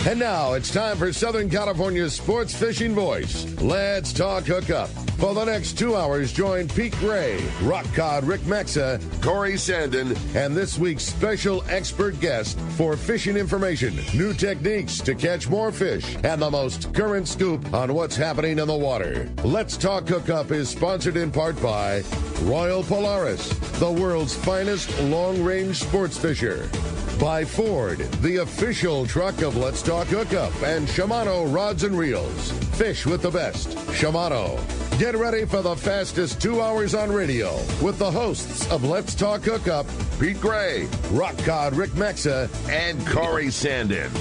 And now it's time for Southern California's sports fishing voice. Let's talk hookup. For the next 2 hours, join Pete Gray, Rock Cod Rick Maxa, Corey Sanden, and this week's special expert guest for fishing information, new techniques to catch more fish, and the most current scoop on what's happening in the water. Let's Talk Hookup is sponsored in part by Royal Polaris, the world's finest long-range sports fisher. By Ford, the official truck of Let's Talk Hookup, and Shimano Rods and Reels. Fish with the best. Shimano. Get ready for the fastest 2 hours on radio with the hosts of Let's Talk Hookup, Pete Gray, Rock Cod Rick Maxa, and Corey Sanden.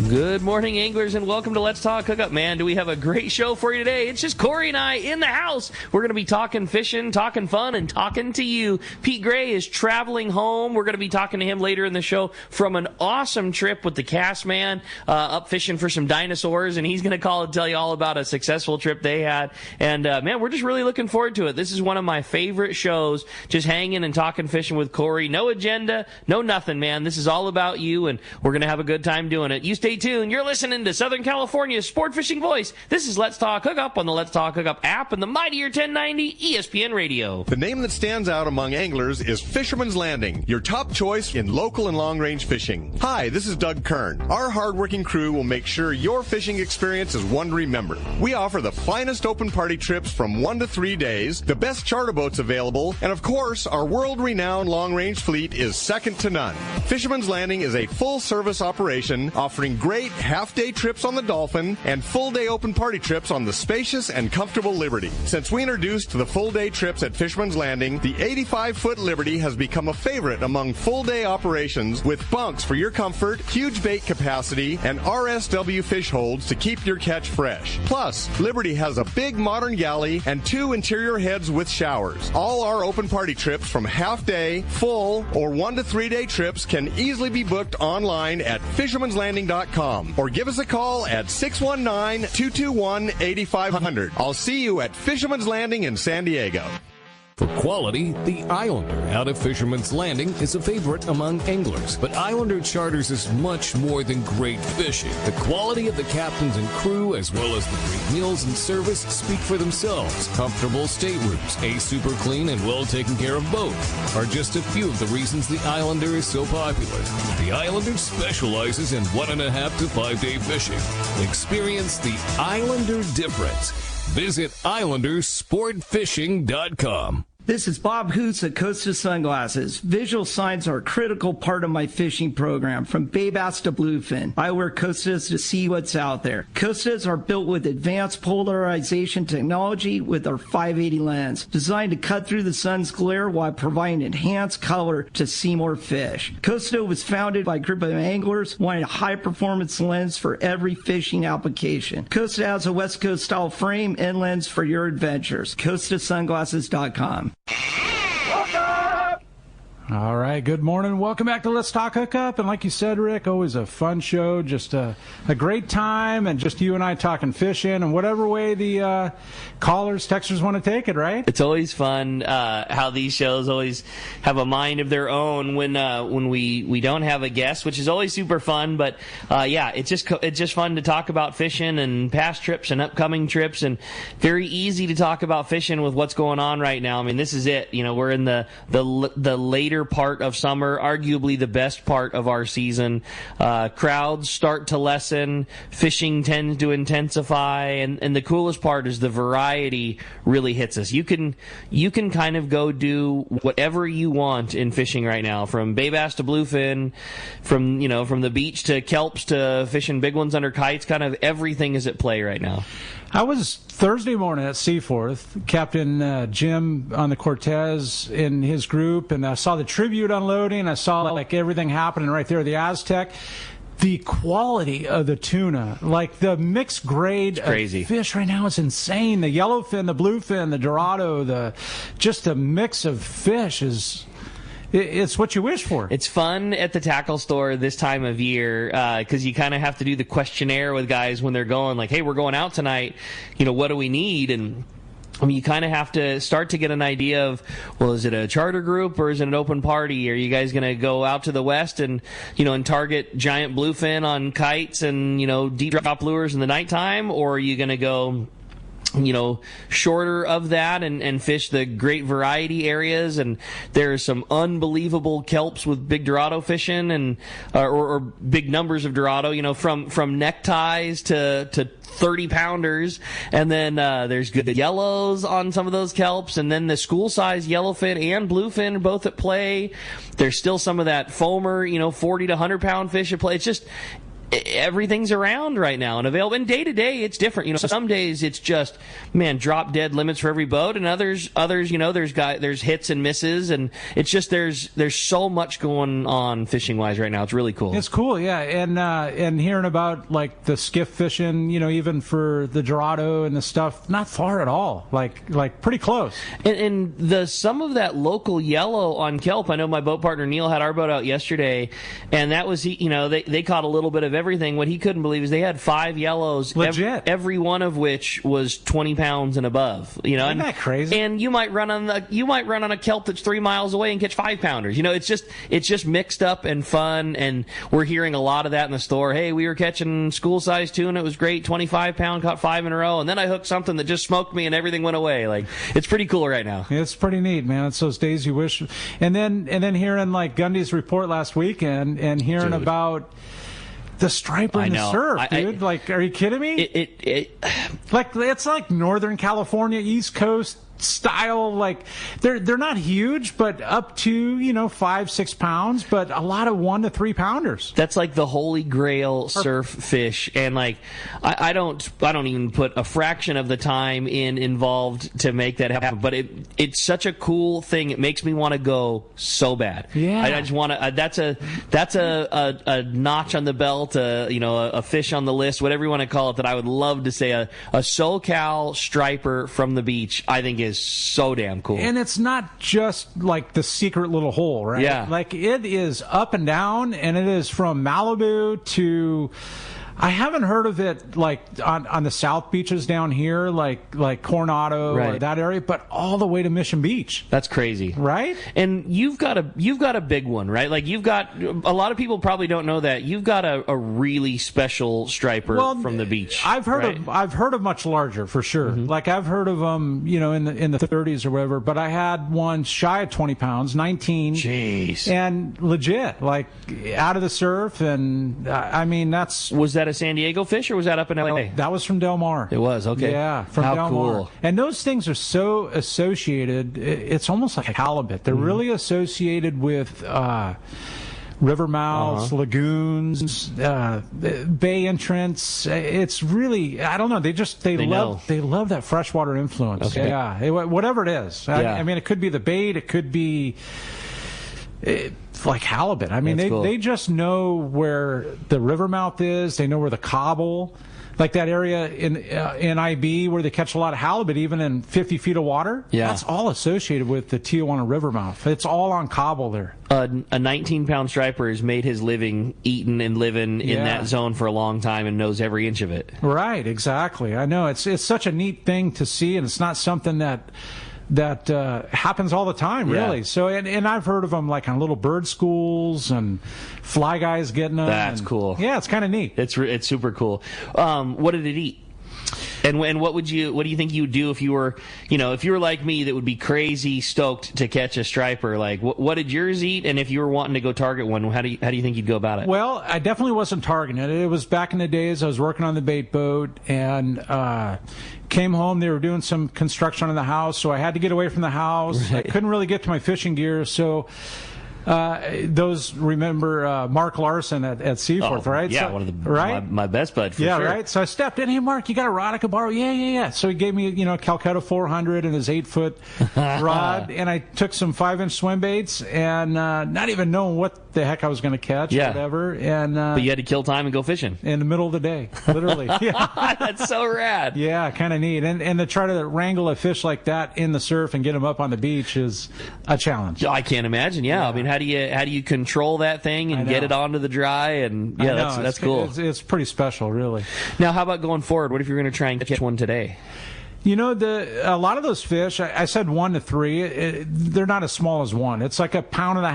Good morning, anglers, and welcome to Let's Talk Hookup. Man, do we have a great show for you today. It's just Corey and I in the house. We're going to be talking fishing, talking fun, and talking to you. Pete Gray is traveling home. We're going to be talking to him later in the show from an awesome trip with the cast man up fishing for some dinosaurs, and he's going to call and tell you all about a successful trip they had. And, man, we're just really looking forward to it. This is one of my favorite shows, just hanging and talking fishing with Corey. No agenda, no nothing, man. This is all about you, and we're going to have a good time doing it. You stay tuned. You're listening to Southern California's sport fishing voice. This is Let's Talk Hookup on the Let's Talk Hookup app and the mightier 1090 ESPN Radio. The name that stands out among anglers is Fisherman's Landing, your top choice in local and long-range fishing. Hi, this is Doug Kern. Our hardworking crew will make sure your fishing experience is one to remember. We offer the finest open party trips from 1 to 3 days, the best charter boats available, and of course, our world-renowned long-range fleet is second to none. Fisherman's Landing is a full-service operation offering great half-day trips on the Dolphin and full-day open party trips on the spacious and comfortable Liberty. Since we introduced the full-day trips at Fisherman's Landing, the 85-foot Liberty has become a favorite among full-day operations with bunks for your comfort, huge bait capacity, and RSW fish holds to keep your catch fresh. Plus, Liberty has a big modern galley and 2 interior heads with showers. All our open party trips from half-day, full, or 1 to 3 day trips can easily be booked online at fishermanslanding.com. Or give us a call at 619-221-8500. I'll see you at Fisherman's Landing in San Diego. For quality, the Islander out of Fisherman's Landing is a favorite among anglers. But Islander Charters is much more than great fishing. The quality of the captains and crew, as well as the great meals and service, speak for themselves. Comfortable staterooms, a super clean and well taken care of boat are just a few of the reasons the Islander is so popular. The Islander specializes in 1.5 to 5 day fishing. Experience the Islander difference. Visit IslanderSportFishing.com. This is Bob Hoots at Costa Sunglasses. Visual signs are a critical part of my fishing program, from bay bass to bluefin. I wear Costas to see what's out there. Costas are built with advanced polarization technology with our 580 lens, designed to cut through the sun's glare while providing enhanced color to see more fish. Costa was founded by a group of anglers wanting a high-performance lens for every fishing application. Costa has a West Coast style frame and lens for your adventures. CostaSunglasses.com. All right, good morning. Welcome back to Let's Talk Hookup. And like you said, Rick, always a fun show, just a great time, and just you and I talking fishing and whatever way the callers, texters want to take it, right? It's always fun how these shows always have a mind of their own when we don't have a guest, which is always super fun. But yeah, it's just fun to talk about fishing and past trips and upcoming trips, and very easy to talk about fishing with what's going on right now. I mean, this is it. You know, we're in the later part of summer, arguably the best part of our season. Crowds start to lessen, fishing tends to intensify, and the coolest part is the variety really hits us. You can kind of go do whatever you want in fishing right now, from bay bass to bluefin, from the beach to kelps to fishing big ones under kites. Kind of everything is at play right now. I was Thursday morning at Seaforth, Captain Jim on the Cortez in his group, and I saw the tribute unloading. I saw like everything happening right there, the Aztec. The quality of the tuna, like the mixed grade of fish right now is insane. The yellowfin, the bluefin, the dorado, just a mix of fish is... It's what you wish for. It's fun at the tackle store this time of year because you kind of have to do the questionnaire with guys when they're going, like, hey, we're going out tonight. You know, what do we need? And I mean, you kind of have to start to get an idea of, well, is it a charter group or is it an open party? Are you guys going to go out to the west and, and target giant bluefin on kites and, deep drop lures in the nighttime? Or are you going to go, shorter of that and fish the great variety areas? And there's some unbelievable kelps with big Dorado fishing and or big numbers of Dorado, from neckties to 30 pounders, and then there's good yellows on some of those kelps, and then the school size yellowfin and bluefin are both at play. There's still some of that foamer, 40 to 100 pound fish at play. It's just everything's around right now and available. And day to day, it's different. Some days it's just, drop dead limits for every boat, and others, there's hits and misses, and it's just there's so much going on fishing wise right now. It's really cool. It's cool, yeah. And hearing about like the skiff fishing, even for the Dorado and the stuff, not far at all. Like pretty close. And the some of that local yellow on kelp. I know my boat partner Neil had our boat out yesterday, and that was they caught a little bit of everything. What he couldn't believe is they had 5 yellows, legit, every one of which was 20 pounds and above. Isn't that crazy? And you might run on a kelp that's 3 miles away and catch 5 pounders. It's just mixed up and fun. And we're hearing a lot of that in the store. Hey, we were catching school size tuna. It was great. 25 pound, caught 5 in a row, and then I hooked something that just smoked me and everything went away. Like, it's pretty cool right now. It's pretty neat, man. It's those days you wish. And then hearing like Gundy's report last weekend and hearing about the striper in the surf, dude. Are you kidding me? It's like Northern California, East Coast style. Like they're not huge, but up to 5-6 pounds, but a lot of 1 to 3 pounders. That's like the holy grail surf fish, and like I don't even put a fraction of the time involved to make that happen. But it's such a cool thing. It makes me want to go so bad. Yeah, I just want to. That's a notch on the belt. A fish on the list, whatever you want to call it. That I would love to say a SoCal striper from the beach. I think is so damn cool. And it's not just like the secret little hole, right? Yeah. Like it is up and down, and it is from Malibu to, I haven't heard of it like on the South beaches down here, like Coronado or that area, but all the way to Mission Beach. That's crazy, right? And you've got a big one, right? Like you've got a lot of people probably don't know that you've got a really special striper from the beach. I've heard of much larger for sure. Mm-hmm. Like I've heard of them, in the 30s or whatever. But I had one shy of 20 pounds, 19. Jeez. And legit, like out of the surf, and was that a San Diego fish or was that up in LA? That was from Del Mar. It was, okay. Yeah, from How Del cool. Mar. And those things are so associated, it's almost like a halibut. They're really associated with river mouths, lagoons, bay entrance. It's really, I don't know, they love that freshwater influence. Okay. Yeah, whatever it is. Yeah. I mean, it could be the bait, it could be like halibut. I mean, they just know where the river mouth is. They know where the cobble, like that area in IB where they catch a lot of halibut, even in 50 feet of water. Yeah. That's all associated with the Tijuana river mouth. It's all on cobble there. A 19-pound striper has made his living eating and living in that zone for a long time and knows every inch of it. Right, exactly. I know. It's such a neat thing to see, and it's not something that happens all the time, really. So, and I've heard of them like on little bird schools and fly guys getting them. That's cool. Yeah, it's kind of neat. It's super cool. What did it eat? And what do you think you would do if you were like me, that would be crazy stoked to catch a striper? Like, what did yours eat? And if you were wanting to go target one, how do you think you'd go about it? Well, I definitely wasn't targeting it. It was back in the days I was working on the bait boat and came home. They were doing some construction on the house, so I had to get away from the house. Right. I couldn't really get to my fishing gear, so. Those remember Mark Larson at Seaforth, right? Yeah, so, one of the right? my best bud. For yeah, sure. Right. So I stepped in. Hey, Mark, you got a rod I could borrow? Yeah. So he gave me Calcutta 400 and his 8-foot rod, and I took some 5-inch swim baits and not even knowing what the heck I was going to catch, or whatever. And but you had to kill time and go fishing in the middle of the day, literally. Yeah, that's so rad. Yeah, kind of neat. And to try to wrangle a fish like that in the surf and get him up on the beach is a challenge. I can't imagine. Yeah. I mean, how do you control that thing and get it onto the dry? And that's cool. It's pretty special, really. Now, how about going forward? What if you're going to try and catch one today? You know, a lot of those fish, I said 1 to 3, they're not as small as 1. It's like 1.5 pounds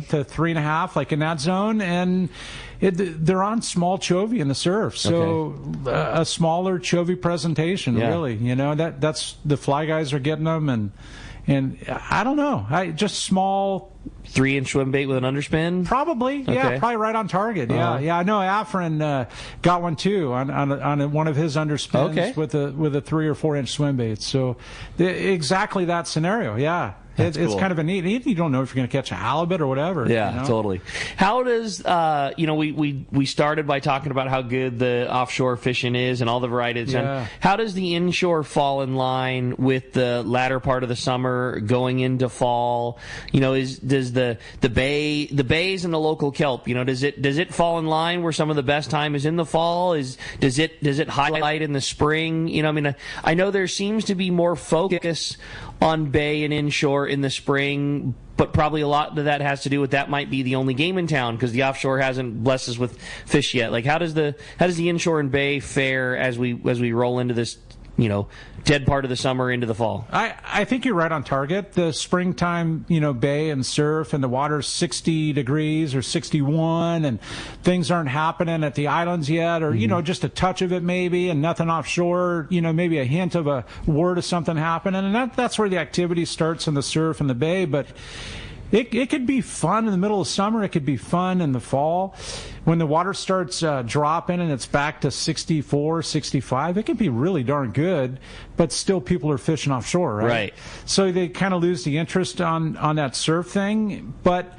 to 3.5, like in that zone, and they're on small chovy in the surf, so a smaller chovy presentation, really. You know, that's the fly guys are getting them, and I don't know, just small. 3-inch swim bait with an underspin? Probably, yeah, probably right on target. Yeah, I know Afrin got one too on one of his underspins with a 3 or 4 inch swim bait. So exactly that scenario. Yeah. It's cool. kind of a neat. You don't know if you're going to catch a halibut or whatever. Yeah, you know? Totally. How does we started by talking about how good the offshore fishing is and all the varieties. Yeah. How does the inshore fall in line with the latter part of the summer going into fall? You know, does the bays and the local kelp, you know, does it fall in line where some of the best time is in the fall? Does it highlight in the spring? You know, I mean, I know there seems to be more focus on bay and inshore in the spring, but probably a lot of that has to do with that might be the only game in town because the offshore hasn't blessed us with fish yet. Like, how does the inshore and bay fare as we roll into this, you know, dead part of the summer into the fall? I think you're right on target. The springtime, you know, bay and surf and the water's 60 degrees or 61 and things aren't happening at the islands yet, or, you know, just a touch of it maybe and nothing offshore, you know, maybe a hint of a word of something happening. And that's where the activity starts in the surf and the bay. But it could be fun in the middle of summer. It could be fun in the fall. When the water starts dropping and it's back to 64, 65, it can be really darn good, but still people are fishing offshore, right? Right. So they kind of lose the interest on that surf thing, but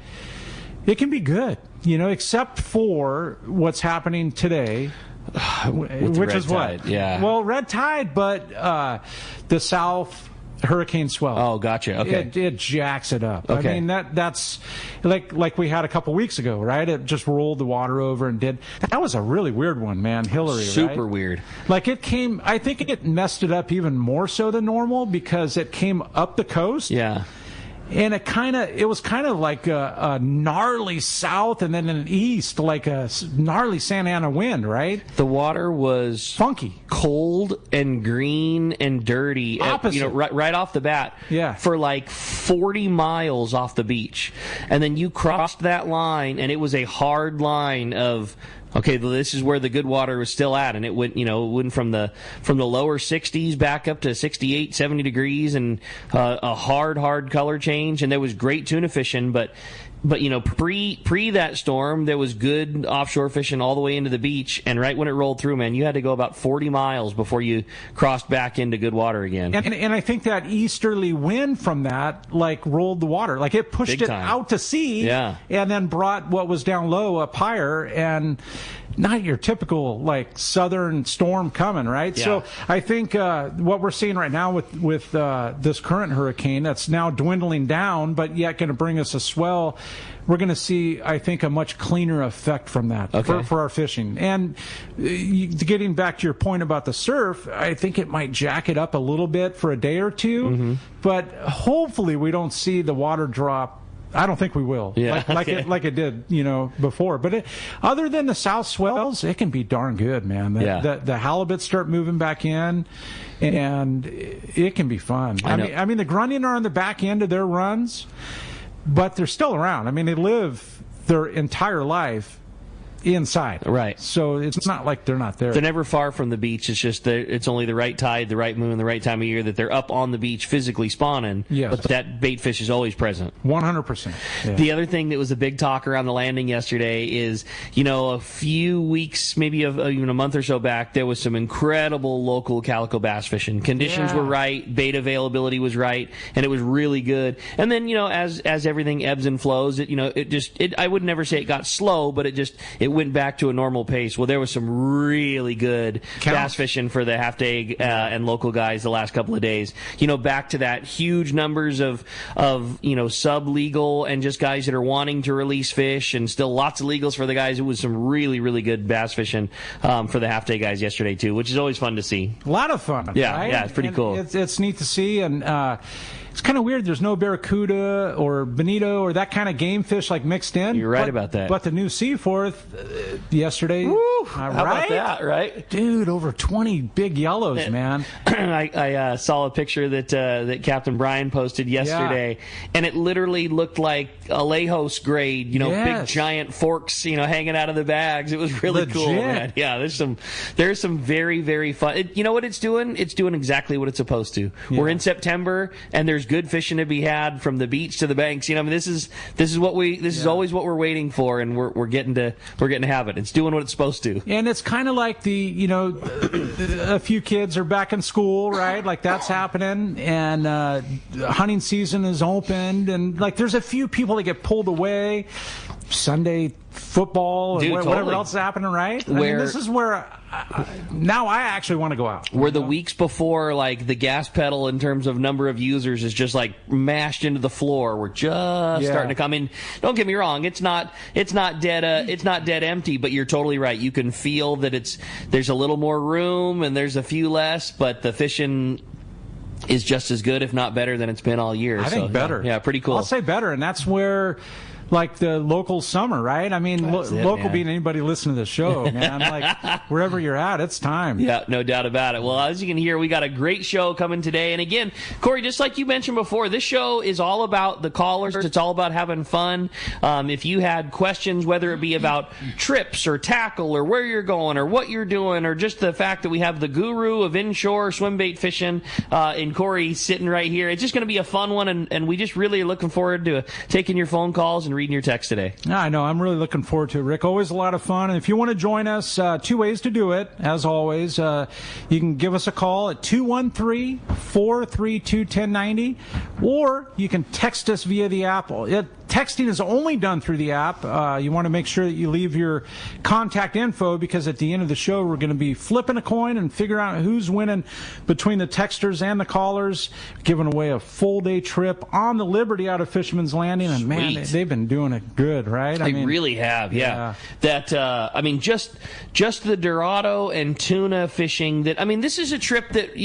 it can be good, you know, except for what's happening today. Which is what? Yeah. Well, red tide, but the south hurricane swell. Oh, gotcha. Okay. It jacks it up. Okay. I mean, that's like we had a couple weeks ago, right? It just rolled the water over and that was a really weird one, man. Hillary, Super right? weird. Like I think it messed it up even more so than normal because it came up the coast. Yeah. And it was kind of like a gnarly south and then an east, like a gnarly Santa Ana wind, right? The water was funky, cold and green and dirty. Opposite. You know, right off the bat. Yeah. For like 40 miles off the beach. And then you crossed that line and it was a hard line of, okay, this is where the good water was still at, and it went from the lower 60s back up to 68, 70 degrees, and a hard color change, and there was great tuna fishing, but you know, pre that storm, there was good offshore fishing all the way into the beach, and right when it rolled through, man, you had to go about 40 miles before you crossed back into good water again. And I think that easterly wind from that, like, rolled the water. Like, it pushed it out to sea, and then brought what was down low up higher, and not your typical, like, southern storm coming, right? Yeah. So I think what we're seeing right now with this current hurricane that's now dwindling down, but yet going to bring us a swell, we're going to see, I think, a much cleaner effect from that for our fishing. And getting back to your point about the surf, I think it might jack it up a little bit for a day or two, but hopefully we don't see the water drop. I don't think we will, like it did, you know, before. But other than the south swells, it can be darn good, man. The halibut start moving back in, and it can be fun. I mean, the grunting are on the back end of their runs, but they're still around. I mean, they live their entire life inside. Right. So it's not like they're not there. They're never far from the beach. It's just it's only the right tide, the right moon, the right time of year that they're up on the beach physically spawning. Yes. But that bait fish is always present. 100%. Yeah. The other thing that was a big talk around the landing yesterday is, you know, a few weeks, maybe even a month or so back, there was some incredible local calico bass fishing. Conditions were right, bait availability was right, and it was really good. And then, you know, as everything ebbs and flows, I would never say it got slow, but it went back to a normal pace. Well, there was some really good bass fishing for the half day and local guys the last couple of days. You know, back to that huge numbers of you know, sub-legal and just guys that are wanting to release fish, and still lots of legals for the guys. It was some really, really good bass fishing for the half day guys yesterday too, which is always fun to see. A lot of fun. Yeah, right? Yeah, it's pretty cool. It's neat to see, and it's kind of weird. There's no barracuda or bonito or that kind of game fish like mixed in. You're right about that. But the new Seaforth yesterday. Woo, how about that, right? Dude, over 20 big yellows, man. I saw a picture that Captain Brian posted yesterday, and it literally looked like a Lejos grade, big giant forks, hanging out of the bags. It was really cool, man. Yeah, there's some very, very fun. You know what it's doing? It's doing exactly what it's supposed to. Yeah. We're in September, and there's good fishing to be had from the beach to the banks. This is always what we're waiting for, and we're getting to have it. It's doing what it's supposed to. And it's kind of like a few kids are back in school, right? Like that's happening, and hunting season is opened, and like there's a few people that get pulled away. Sunday football and whatever else is happening, right? This is where now I actually want to go out. Where the weeks before, like the gas pedal in terms of number of users is just like mashed into the floor. We're just starting to come in. Don't get me wrong; it's not dead empty. But you're totally right. You can feel that there's a little more room and there's a few less, but the fishing is just as good, if not better, than it's been all year. I think better. Yeah, pretty cool. I'll say better, and that's where. Like the local summer, right? I mean, local being anybody listening to the show, man. Like, wherever you're at, it's time. Yeah, no doubt about it. Well, as you can hear, we got a great show coming today. And again, Corey, just like you mentioned before, this show is all about the callers. It's all about having fun. If you had questions, whether it be about trips or tackle or where you're going or what you're doing or just the fact that we have the guru of inshore swim bait fishing in Corey sitting right here, it's just going to be a fun one. And we just really are looking forward to taking your phone calls and reading your text today. I know. I'm really looking forward to it, Rick. Always a lot of fun. And if you want to join us, two ways to do it, as always. You can give us a call at 213-432-1090, or you can text us via the app. Texting is only done through the app. You want to make sure that you leave your contact info, because at the end of the show, we're going to be flipping a coin and figure out who's winning between the texters and the callers, giving away a full-day trip on the Liberty out of Fisherman's Landing. And, man, they've been doing it good, right? They really have, yeah. That, just the Dorado and tuna fishing, this is a trip that,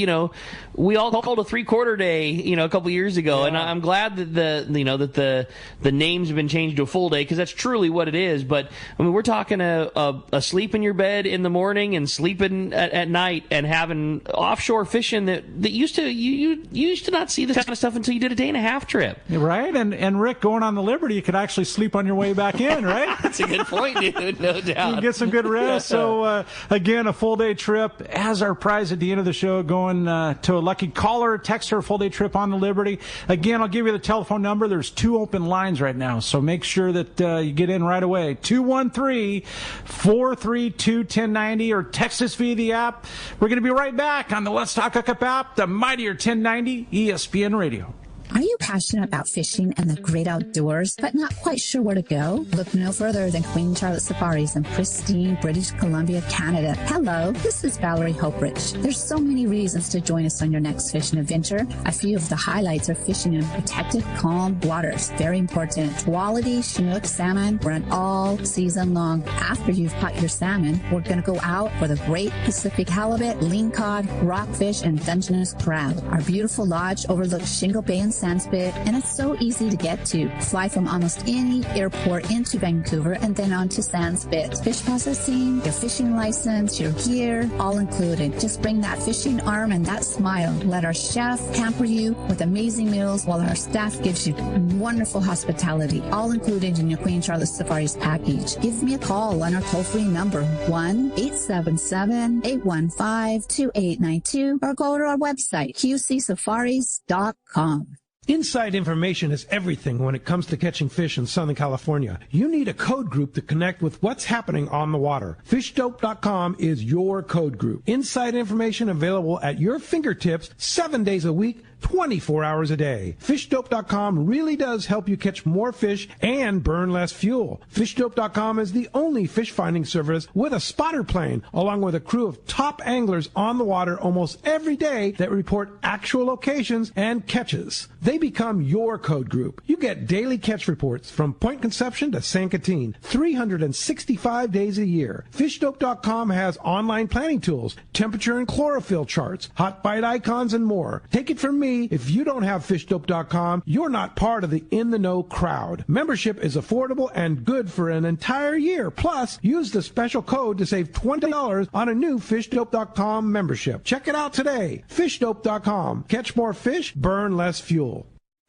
we all called a three-quarter day, a couple years ago. Yeah. And I'm glad that the names have been changed to a full day, because that's truly what it is. But we're talking a sleep in your bed in the morning and sleeping at night and having offshore fishing that used to you used to not see this kind of stuff until you did a day and a half trip. Right, and Rick, going on the Liberty, you could actually sleep on your way back in, right? That's a good point, dude. No doubt. You can get some good rest. So again, a full day trip as our prize at the end of the show, going to a lucky caller, texter, a full day trip on the Liberty. Again, I'll give you the telephone number. There's 2 open lines right now, so make sure that you get in right away. 213-432-1090, or text us via the app. We're going to be right back on the Let's Talk Hookup app, the mightier 1090 ESPN Radio. Are you passionate about fishing and the great outdoors, but not quite sure where to go? Look no further than Queen Charlotte Safaris in pristine British Columbia, Canada. Hello, this is Valerie Hoprich. There's so many reasons to join us on your next fishing adventure. A few of the highlights are fishing in protected, calm waters. Very important. Quality Chinook salmon run all season long. After you've caught your salmon, we're going to go out for the great Pacific halibut, lingcod, rockfish, and Dungeness crab. Our beautiful lodge overlooks Shingle Bay and Sandspit, and it's so easy to get to. Fly from almost any airport into Vancouver and then on to Sandspit. Fish processing, your fishing license, your gear, all included. Just bring that fishing arm and that smile. Let our chef pamper you with amazing meals while our staff gives you wonderful hospitality, all included in your Queen Charlotte Safaris package. Give me a call on our toll-free number, 1-877-815-2892, or go to our website, qcsafaris.com. Inside information is everything when it comes to catching fish in Southern California. You need a code group to connect with what's happening on the water. FishDope.com is your code group. Inside information available at your fingertips 7 days a week, 24 hours a day. FishDope.com really does help you catch more fish and burn less fuel. FishDope.com is the only fish finding service with a spotter plane, along with a crew of top anglers on the water almost every day that report actual locations and catches. They become your code group. You get daily catch reports from Point Conception to San Quintin, 365 days a year. FishDope.com has online planning tools, temperature and chlorophyll charts, hot bite icons, and more. Take it from me, me, if you don't have fishdope.com, you're not part of the in the know crowd. Membership is affordable and good for an entire year. Plus, use the special code to save $20 on a new fishdope.com membership. Check it out today. Fishdope.com. Catch more fish, burn less fuel.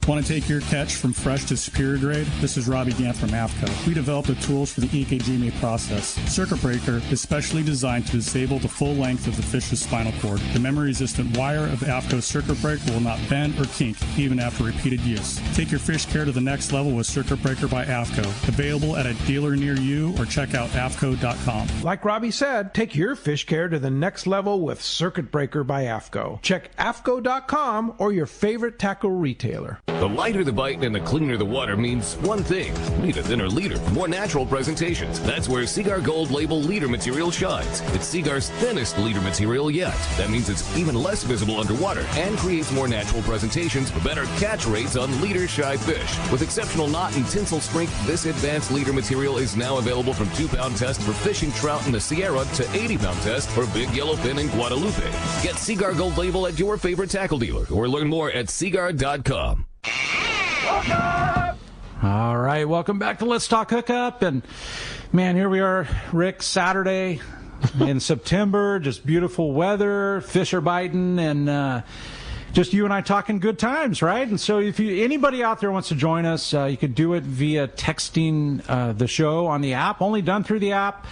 Want to take your catch from fresh to superior grade? This is Robbie Gant from AFCO. We developed the tools for the EKG process. Circuit Breaker is specially designed to disable the full length of the fish's spinal cord. The memory-resistant wire of AFCO's Circuit Breaker will not bend or kink even after repeated use. Take your fish care to the next level with Circuit Breaker by AFCO. Available at a dealer near you or check out AFCO.com. Like Robbie said, take your fish care to the next level with Circuit Breaker by AFCO. Check AFCO.com or your favorite tackle retailer. The lighter the bite and the cleaner the water means one thing. Need a thinner leader, more natural presentations. That's where Seaguar Gold Label leader material shines. It's Seaguar's thinnest leader material yet. That means it's even less visible underwater and creates more natural presentations for better catch rates on leader-shy fish. With exceptional knot and tinsel strength, this advanced leader material is now available from 2-pound test for fishing trout in the Sierra to 80-pound test for big yellowfin in Guadalupe. Get Seaguar Gold Label at your favorite tackle dealer or learn more at Seaguar.com. All right, welcome back to Let's Talk Hookup. And, man, here we are, Rick, Saturday in September, just beautiful weather, fish are biting, and just you and I talking good times, right? And so if anybody out there wants to join us, you could do it via texting the show on the app, only done through the app.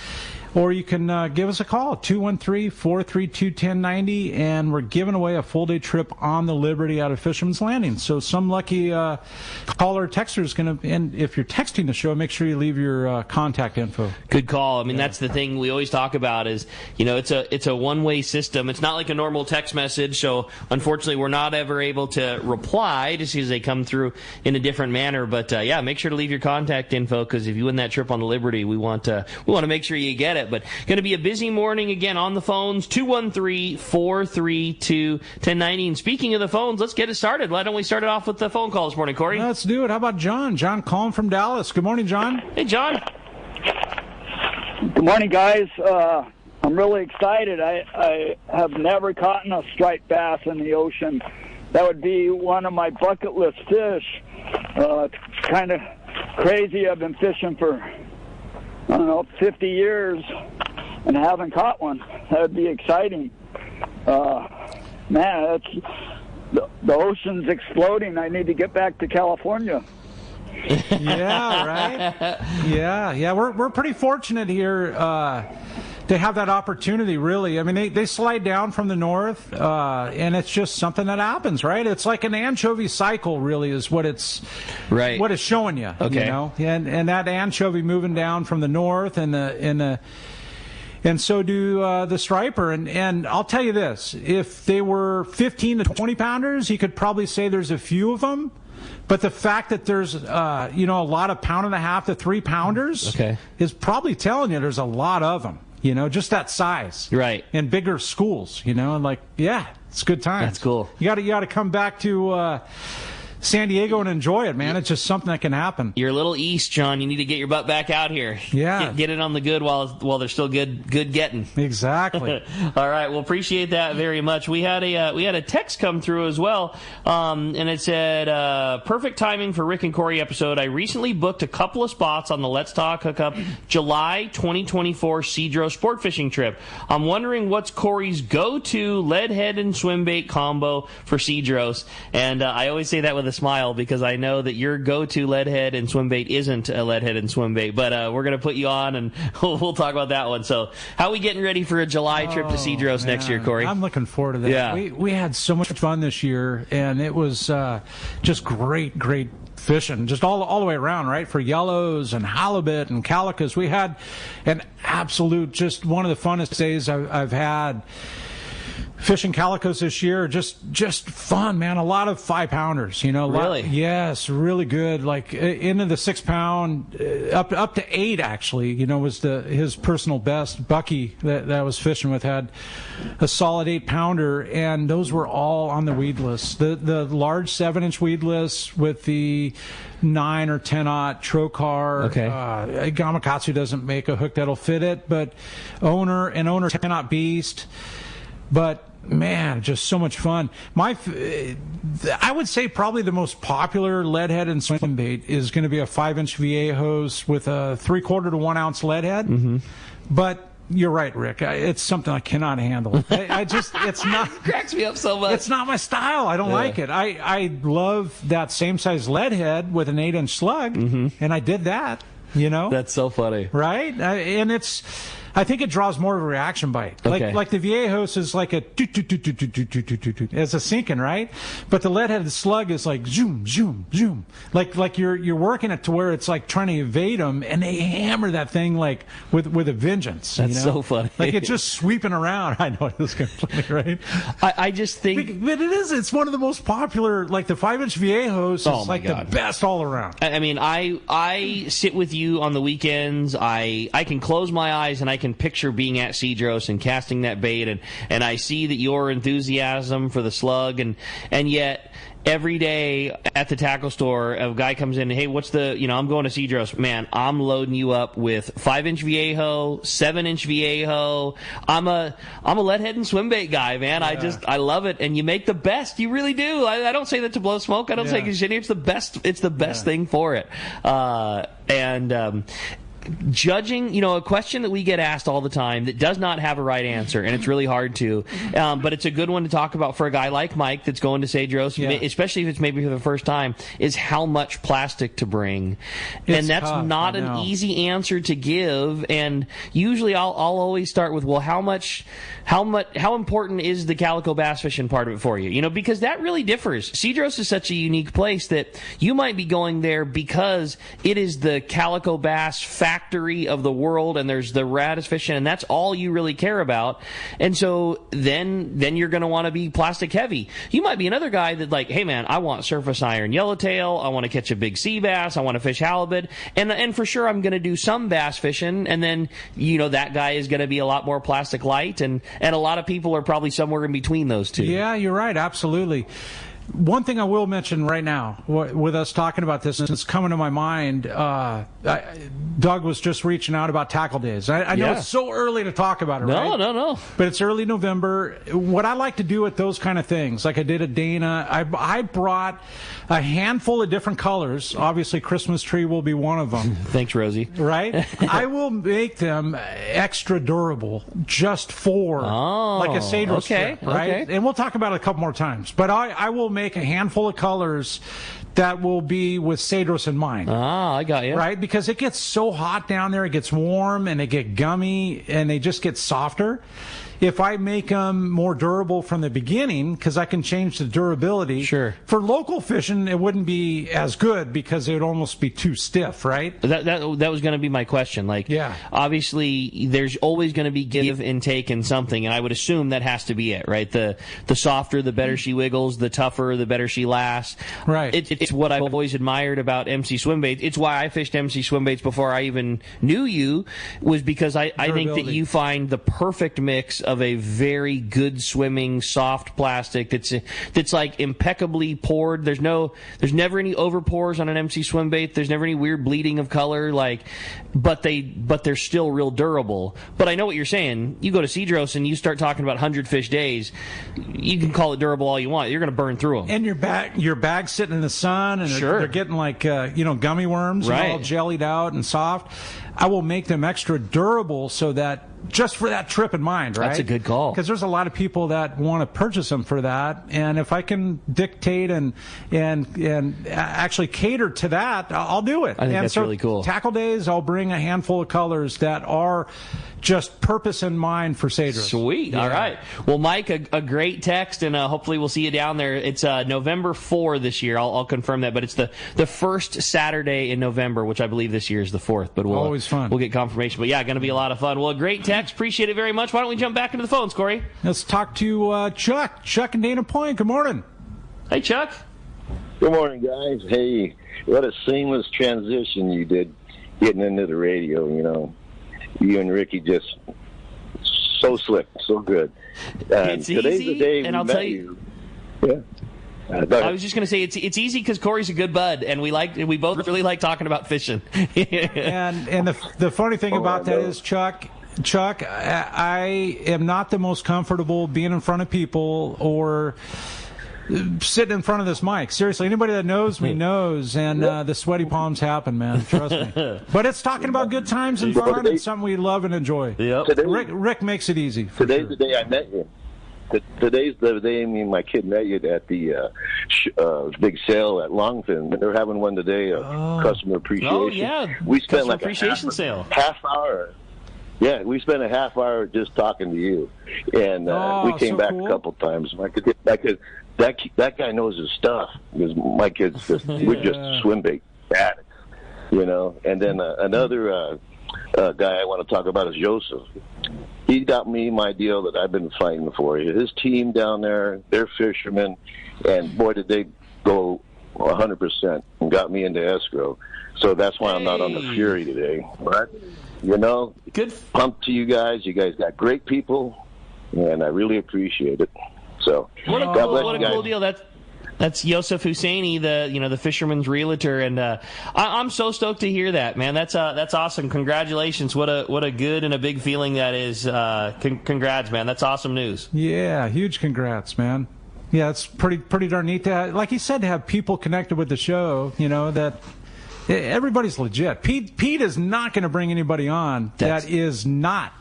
Or you can give us a call, 213-432-1090, and we're giving away a full-day trip on the Liberty out of Fisherman's Landing. So some lucky caller or texter is going to, and if you're texting the show, make sure you leave your contact info. Good call. I mean, that's the thing we always talk about is, it's a one-way system. It's not like a normal text message, so unfortunately we're not ever able to reply just because they come through in a different manner. But, make sure to leave your contact info, because if you win that trip on the Liberty, we want to make sure you get it. But going to be a busy morning again on the phones, 213-432-1090. And speaking of the phones, let's get it started. Why don't we start it off with the phone call this morning, Corey? Let's do it. How about John? John calling from Dallas. Good morning, John. Hey, John. Good morning, guys. I'm really excited. I have never caught a striped bass in the ocean. That would be one of my bucket list fish. It's kind of crazy. I've been fishing for 50 years and haven't caught one. That would be exciting. Man, the ocean's exploding. I need to get back to California. Yeah, right? Yeah. We're pretty fortunate here to have that opportunity, really. I mean, they slide down from the north, and it's just something that happens, right? It's like an anchovy cycle, really, is what it's showing you. Okay. And that anchovy moving down from the north, and so do the striper. And I'll tell you this: if they were 15 to 20 pounders, you could probably say there's a few of them. But the fact that there's, a lot of 1.5 to 3 pounders is probably telling you there's a lot of them. Just that size. Right. And bigger schools, and it's good times. That's cool. You got to come back to San Diego and enjoy it, man. It's just something that can happen. You're a little east, John. You need to get your butt back out here. Yeah. Get it on the good while they're still good getting. Exactly. All right. Well, appreciate that very much. We had a text come through as well, and it said, perfect timing for Rick and Corey episode. I recently booked a couple of spots on the Let's Talk Hookup July 2024 Cedro sport fishing trip. I'm wondering what's Corey's go-to lead head and swim bait combo for Cedros. And I always say that with a smile, because I know that your go-to lead head and swim bait isn't a lead head and swim bait, but we're going to put you on and we'll talk about that one. So how are we getting ready for a July trip to Cedros next year, Corey? I'm looking forward to that. Yeah. We had so much fun this year, and it was just great fishing, just all the way around, right? For yellows and halibut and calicos. We had an absolute, just one of the funnest days I've had fishing calicos this year. Just fun, man. A lot of 5-pounders, Really? Yes, really good. Like into the 6-pound, up to 8 actually. Was his personal best. Bucky that I was fishing with had a solid 8-pounder, and those were all on the weedless. The large 7-inch weedless with the 9 or 10-aught trocar. Okay. Gamakatsu doesn't make a hook that'll fit it, but owner 10-aught beast. But Man, just so much fun. I would say probably the most popular lead head and swim bait is going to be a 5-inch VA hose with a 3/4 to 1 ounce lead head. Mm-hmm. But you're right, Rick. It's something I cannot handle. It's not. It cracks me up so much. It's not my style. I don't like it. I love that same size lead head with an 8-inch slug, and I did that. That's so funny, right? I think it draws more of a reaction bite. Okay. Like the VA hose is like a as a sinking, right? But the lead-headed slug is like zoom, zoom, zoom. Like you're working it to where it's like trying to evade them, and they hammer that thing like with a vengeance. That's so funny. Like it's just sweeping around. I know it's completely right. I just think, but it is. It's one of the most popular. Like the 5-inch VA hose is like the best all around. I mean, I sit with you on the weekends. I can close my eyes and I can picture being at Cedros and casting that bait, and I see that your enthusiasm for the slug, and yet every day at the tackle store, a guy comes in, hey, what's the, I'm going to Cedros. Man, I'm loading you up with 5-inch VA hoe, 7-inch VA hoe. I'm a lead head and swim bait guy, man. Yeah. I love it. And you make the best. You really do. I don't say that to blow smoke. I don't say it's the best. It's the best thing for it. Judging, a question that we get asked all the time that does not have a right answer, and it's really hard to, but it's a good one to talk about for a guy like Mike that's going to Cedros, especially if it's maybe for the first time, is how much plastic to bring. And that's tough, not an easy answer to give, and usually I'll always start with, well, how important is the calico bass fishing part of it for you? Because that really differs. Cedros is such a unique place that you might be going there because it is the calico bass factory of the world, and there's the raddest fishing, and that's all you really care about. And so then you're going to want to be plastic heavy. You might be another guy that like, hey man, I want surface iron yellowtail, I want to catch a big sea bass, I want to fish halibut, and for sure I'm going to do some bass fishing, and then that guy is going to be a lot more plastic light, and a lot of people are probably somewhere in between those two. Yeah, you're right, absolutely. One thing I will mention right now, with us talking about this, and it's coming to my mind, Doug was just reaching out about tackle days. I know it's so early to talk about it, right? No. But it's early November. What I like to do at those kind of things, like I did at Dana, I brought a handful of different colors. Obviously, Christmas tree will be one of them. Thanks, Rosie. Right? I will make them extra durable just for like a Cedros strip, right? Okay. And we'll talk about it a couple more times. But I will make a handful of colors that will be with Cedros in mind. I got you. Right? Because it gets so hot down there, it gets warm, and they get gummy, and they just get softer. If I make them more durable from the beginning, because I can change the durability. Sure. For local fishing, it wouldn't be as good because it would almost be too stiff, right? That was going to be my question. Obviously, there's always going to be give and take in something, and I would assume that has to be it, right? The softer, the better she wiggles. The tougher, the better she lasts. Right. It's what I've always admired about MC swim baits. It's why I fished MC swim baits before I even knew you, was because I think that you find the perfect mix of a very good swimming soft plastic that's like impeccably poured. There's never any over pours on an MC swim bait. There's never any weird bleeding of color, but they're still real durable. But I know what you're saying. You go to Cedros and you start talking about 100 fish days, you can call it durable all you want. You're going to burn through them. And your bag's sitting in the sun, and they're getting like gummy worms, right, all jellied out and soft. I will make them extra durable so that just for that trip in mind, right? That's a good call. Because there's a lot of people that want to purchase them for that, and if I can dictate and actually cater to that, I'll do it. I think that's really cool. Tackle days, I'll bring a handful of colors that are just purpose in mind for Cedros. Sweet. Yeah. All right. Well, Mike, a great text, and hopefully we'll see you down there. It's November 4 this year. I'll confirm that, but it's the first Saturday in November, which I believe this year is the 4th. But always fun. We'll get confirmation. But yeah, going to be a lot of fun. Well, a great text. Appreciate it very much. Why don't we jump back into the phones, Corey? Let's talk to Chuck. Chuck in Dana Point. Good morning. Hey, Chuck. Good morning, guys. Hey, what a seamless transition you did getting into the radio, You and Ricky just so slick, so good. It's today's easy, the day and I'll tell you. Yeah. I was just going to say it's easy because Corey's a good bud, and we both really like talking about fishing. and the funny thing about that is, Chuck, Chuck, I am not the most comfortable being in front of people or sitting in front of this mic. Seriously, anybody that knows me knows, and the sweaty palms happen, man. Trust me. But it's talking about good times and fun and something we love and enjoy. Yep. Rick makes it easy. Today's the day I met you. Today's the day me and my kid met you at the big sale at Longfin. They're having one today, customer appreciation. Oh, yeah. We spent customer like appreciation sale. Half hour. Yeah, we spent a half hour just talking to you, and we came back a couple times. That guy knows his stuff because my kids we're just swim bait addicts, And then another guy I want to talk about is Joseph. He got me my deal that I've been fighting for. His team down there, they're fishermen, and boy, did they go 100% and got me into escrow. So that's why I'm not on the Fury today. But, good. Pumped to you guys. You guys got great people, and I really appreciate it. So, what a cool deal. That's Yosef Husseini, the fisherman's realtor, and I'm so stoked to hear that, man. That's awesome. Congratulations. What a good and a big feeling that is. Congrats, man. That's awesome news. Yeah, huge congrats, man. Yeah, it's pretty darn neat to like you said, to have people connected with the show. That everybody's legit. Pete is not going to bring anybody on that is not.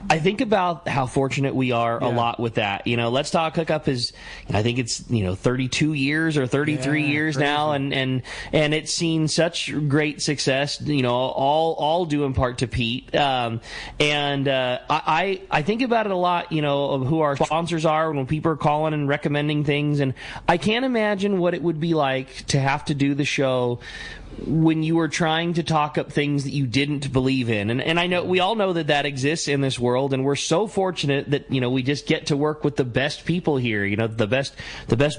I think about how fortunate we are a lot with that. Let's Talk Hookup is, I think it's 32 years or 33 years crazy. Now, and it's seen such great success. All due in part to Pete. I think about it a lot. Of who our sponsors are when people are calling and recommending things, and I can't imagine what it would be like to have to do the show when you were trying to talk up things that you didn't believe in. And I know we all know that exists in this world, and we're so fortunate that, we just get to work with the best people here, the best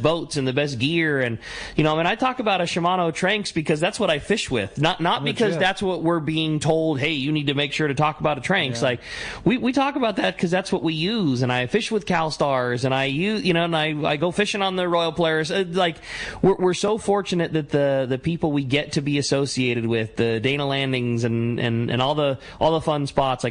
boats and the best gear. And, I talk about a Shimano Tranx because that's what I fish with, not because that's what we're being told, hey, you need to make sure to talk about a Tranx. Like, we talk about that because that's what we use. And I fish with CalStars, and I use, and I go fishing on the Royal Polaris. We're so fortunate that the people we get to be associated with, the Dana Landings and all the fun spots.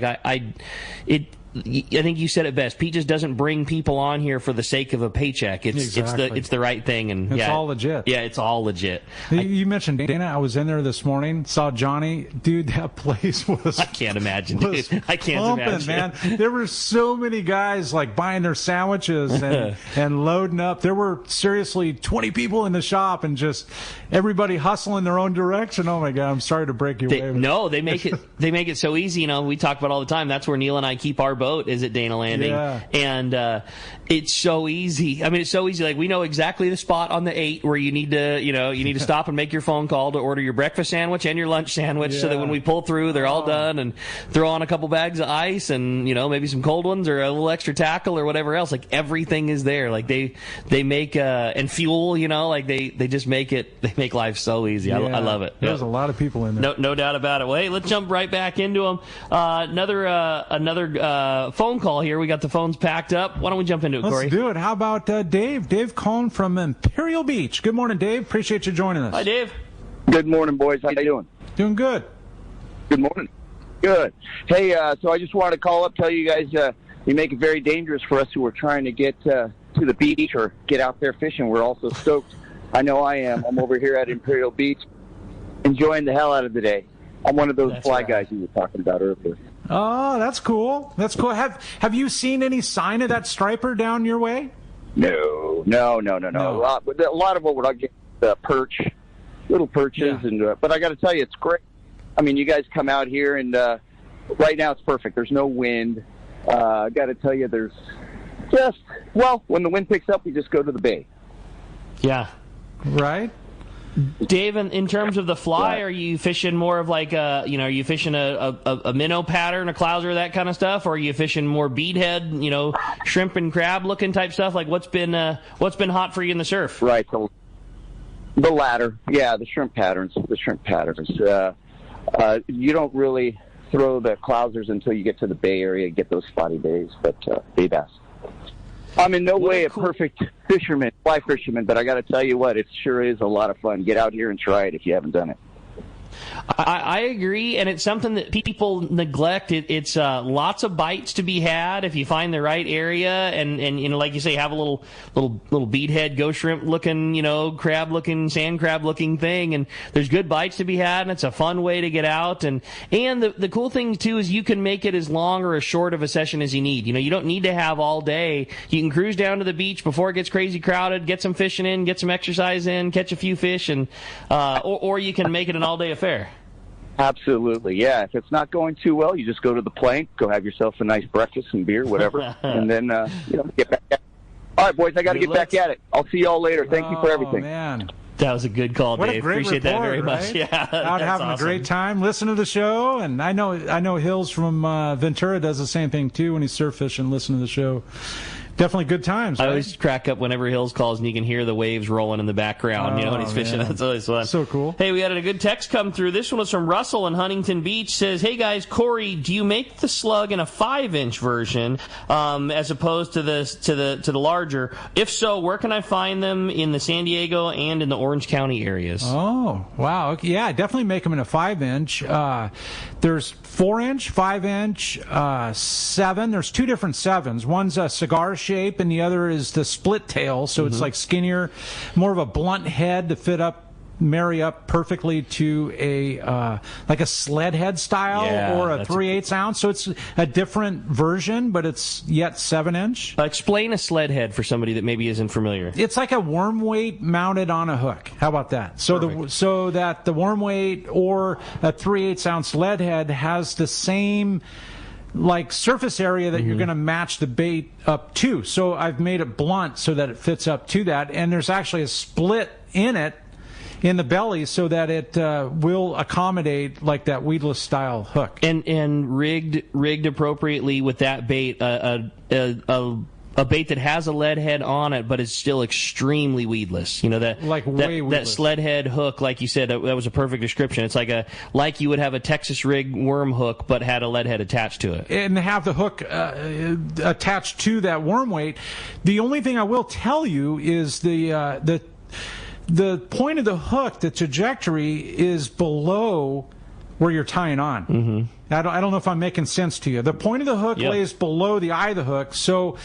I think you said it best. Pete just doesn't bring people on here for the sake of a paycheck. It's the right thing, and it's all legit. Yeah, it's all legit. You mentioned Dana. I was in there this morning, saw Johnny. Dude, that place was. I can't imagine, dude. I can't imagine, man. There were so many guys buying their sandwiches and loading up. There were seriously 20 people in the shop, and just everybody hustling their own direction. Oh my God, I'm sorry to break your way. No, they make it so easy. We talk about all the time. That's where Neil and I keep our boat. Is at Dana Landing, and it's so easy. I mean, it's so easy. We know exactly the spot on the 8 where you need to stop and make your phone call to order your breakfast sandwich and your lunch sandwich, so that when we pull through, they're all done, and throw on a couple bags of ice and maybe some cold ones or a little extra tackle or whatever else. Everything is there. They make and fuel. They just make it. They make life so easy. I love it. There's a lot of people in there. No doubt about it. Well, hey, let's jump right back into them. Another phone call here. We got the phones packed up. Why don't we jump into it, Corey? Let's do it. How about Dave? Dave calling from Imperial Beach. Good morning, Dave. Appreciate you joining us. Hi, Dave. Good morning, boys. How you doing? Doing good. Good morning. Good. Hey, so I just wanted to call up, tell you guys you make it very dangerous for us who are trying to get to the beach or get out there fishing. We're also stoked. I know I am. I'm over here at Imperial Beach enjoying the hell out of the day. I'm one of those fly guys you were talking about earlier. Oh, that's cool. That's cool. Have you seen any sign of that striper down your way? No. A lot of what would I get perch, little perches, but I got to tell you, it's great. I mean, you guys come out here, and right now it's perfect. There's no wind. I got to tell you, there's when the wind picks up, we just go to the bay. Yeah. Right. Dave, in terms of the fly, are you fishing more of are you fishing a minnow pattern, a clouser, that kind of stuff, or are you fishing more beadhead, shrimp and crab looking type stuff? What's been hot for you in the surf? Right, the latter, the shrimp patterns. You don't really throw the clousers until you get to the bay area, get those spotty bays, but bay bass. I'm in no way a perfect fly fisherman, but I got to tell you what, it sure is a lot of fun. Get out here and try it if you haven't done it. I agree, and it's something that people neglect. It's lots of bites to be had if you find the right area, and like you say, have a little beadhead, ghost shrimp looking, crab looking, sand crab looking thing, and there's good bites to be had, and it's a fun way to get out. And the cool thing too is you can make it as long or as short of a session as you need. You don't need to have all day. You can cruise down to the beach before it gets crazy crowded, get some fishing in, get some exercise in, catch a few fish, and or you can make it an all-day affair. Absolutely, yeah. If it's not going too well, you just go to the plank, go have yourself a nice breakfast and beer, whatever, and then get back at it. All right, boys, I got to get back at it. I'll see y'all later. Thank you for everything. Man. That was a good call, what Dave. Appreciate report, that very right? much. Yeah, out having awesome. A great time. Listen to the show, and I know Hills from Ventura does the same thing too when he's surf fishing. Listen to the show. Definitely good times. Right? I always crack up whenever Hills calls and you can hear the waves rolling in the background, when he's fishing. That's always fun. So cool. Hey, we had a good text come through. This one was from Russell in Huntington Beach. Says, hey guys, Corey, do you make the slug in a 5-inch version as opposed to the larger? If so, where can I find them in the San Diego and in the Orange County areas? Oh, wow. Okay. Yeah, definitely make them in a 5-inch. There's 4-inch, 5-inch, 7. There's 2 different 7s. One's a cigar shape and the other is the split tail, so it's like skinnier, more of a blunt head to marry up perfectly to a like a sled head style or a 3/8 ounce. So it's a different version, but it's yet 7-inch. Explain a sled head for somebody that maybe isn't familiar. It's like a worm weight mounted on a hook. How about that? So that the worm weight or a 3/8 ounce lead head has the same surface area that you're going to match the bait up to. So I've made it blunt so that it fits up to that, and there's actually a split in it in the belly so that it will accommodate like that weedless style hook. And rigged appropriately with that bait, a bait that has a lead head on it, but is still extremely weedless. That sled head hook, like you said, that was a perfect description. It's like you would have a Texas rig worm hook, but had a lead head attached to it. And have the hook attached to that worm weight. The only thing I will tell you is the point of the hook, the trajectory is below where you're tying on. Mm-hmm. I don't know if I'm making sense to you. The point of the hook lays below the eye of the hook, so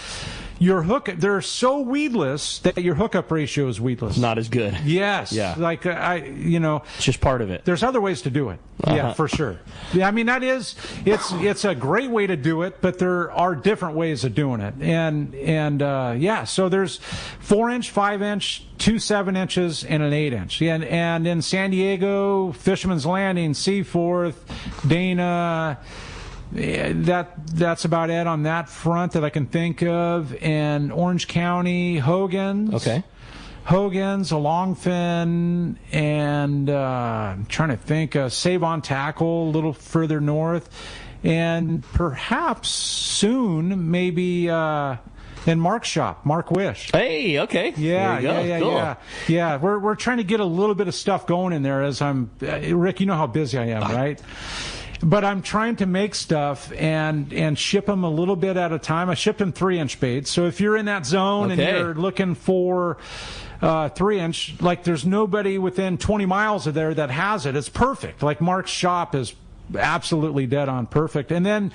your hook, they're so weedless that your hookup ratio is weedless. Not as good. Yes. Yeah. It's just part of it. There's other ways to do it. Yeah, for sure. Yeah, I mean, it's a great way to do it, but there are different ways of doing it. So there's 4-inch, 5-inch, 2 7-inches, and an 8-inch. And in San Diego, Fisherman's Landing, Seaforth, Dana, that's about it on that front that I can think of. And Orange County, Hogan's. Okay. Hogan's, a longfin, and I'm trying to think, Save on Tackle a little further north, and perhaps soon maybe in Mark's shop, Mark Wish. Hey, okay. Yeah. We're trying to get a little bit of stuff going in there as Rick, you know how busy I am, right? But I'm trying to make stuff and ship them a little bit at a time. I shipped them 3-inch baits. So if you're in that zone and you're looking for 3-inch, there's nobody within 20 miles of there that has it. It's perfect. Like Mark's shop is absolutely dead on perfect. And then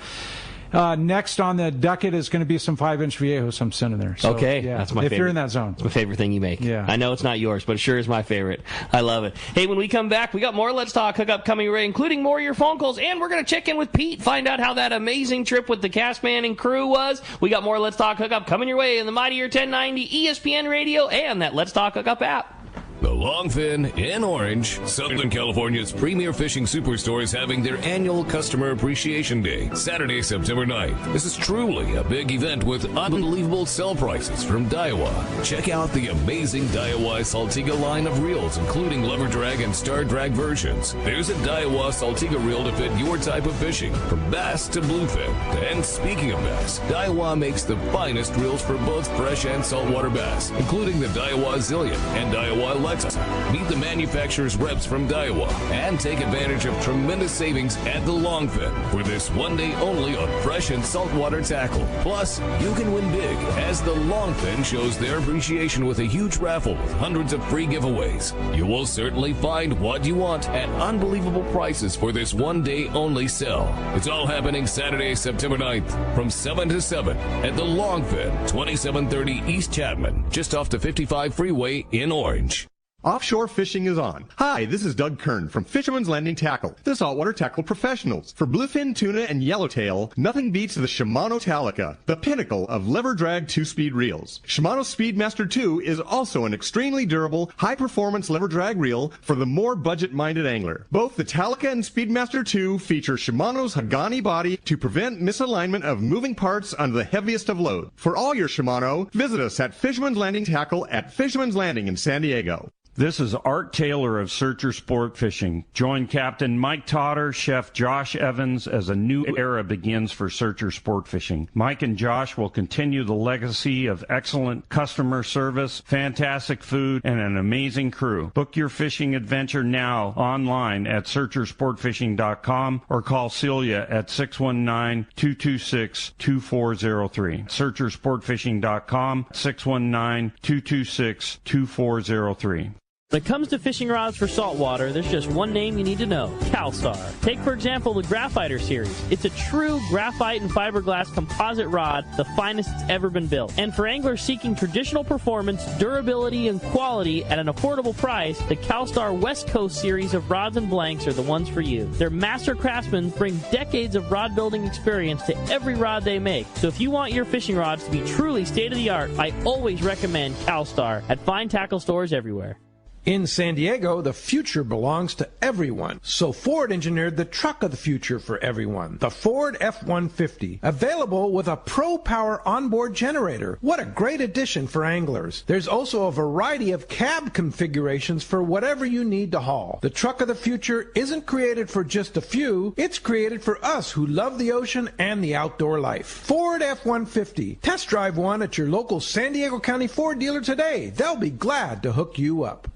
next on the docket is going to be some 5-inch Viejos I'm sending there. So, that's my favorite. If you're in that zone. It's my favorite thing you make. Yeah. I know it's not yours, but it sure is my favorite. I love it. Hey, when we come back, we got more Let's Talk Hookup coming your way, including more of your phone calls, and we're going to check in with Pete, find out how that amazing trip with the Castman and crew was. We got more Let's Talk Hookup coming your way in the Mightier 1090 ESPN Radio and that Let's Talk Hookup app. The Longfin in Orange, Southern California's premier fishing superstore, is having their annual Customer Appreciation Day, Saturday, September 9th. This is truly a big event with unbelievable sell prices from Daiwa. Check out the amazing Daiwa Saltiga line of reels, including lever drag and star drag versions. There's a Daiwa Saltiga reel to fit your type of fishing, from bass to bluefin. And speaking of bass, Daiwa makes the finest reels for both fresh and saltwater bass, including the Daiwa Zillion and Daiwa Lexus Meet the manufacturer's reps from Daiwa and take advantage of tremendous savings at the Longfin for this one day only on fresh and saltwater tackle. Plus, you can win big as the Longfin shows their appreciation with a huge raffle with hundreds of free giveaways. You will certainly find what you want at unbelievable prices for this one day only sale. It's all happening Saturday, September 9th from 7 to 7 at the Longfin, 2730 East Chapman, just off the 55 freeway in Orange. Offshore fishing is on. Hi, this is Doug Kern from Fisherman's Landing Tackle, the saltwater tackle professionals. For bluefin tuna and yellowtail, nothing beats the Shimano Talica, the pinnacle of lever drag 2-speed reels. Shimano Speedmaster 2 is also an extremely durable, high-performance lever drag reel for the more budget-minded angler. Both the Talica and Speedmaster 2 feature Shimano's Hagani body to prevent misalignment of moving parts under the heaviest of load. For all your Shimano, visit us at Fisherman's Landing Tackle at Fisherman's Landing in San Diego. This is Art Taylor of Searcher Sport Fishing. Join Captain Mike Totter, Chef Josh Evans as a new era begins for Searcher Sport Fishing. Mike and Josh will continue the legacy of excellent customer service, fantastic food, and an amazing crew. Book your fishing adventure now online at searchersportfishing.com or call Celia at 619-226-2403. Searchersportfishing.com, 619-226-2403. When it comes to fishing rods for saltwater, there's just one name you need to know, CalStar. Take, for example, the Graphiter series. It's a true graphite and fiberglass composite rod, the finest it's ever been built. And for anglers seeking traditional performance, durability, and quality at an affordable price, the CalStar West Coast series of rods and blanks are the ones for you. Their master craftsmen bring decades of rod building experience to every rod they make. So if you want your fishing rods to be truly state-of-the-art, I always recommend CalStar at fine tackle stores everywhere. In San Diego, the future belongs to everyone. So Ford engineered the truck of the future for everyone, the Ford F-150, available with a Pro Power onboard generator. What a great addition for anglers. There's also a variety of cab configurations for whatever you need to haul. The truck of the future isn't created for just a few. It's created for us who love the ocean and the outdoor life. Ford F-150. Test drive one at your local San Diego County Ford dealer today. They'll be glad to hook you up.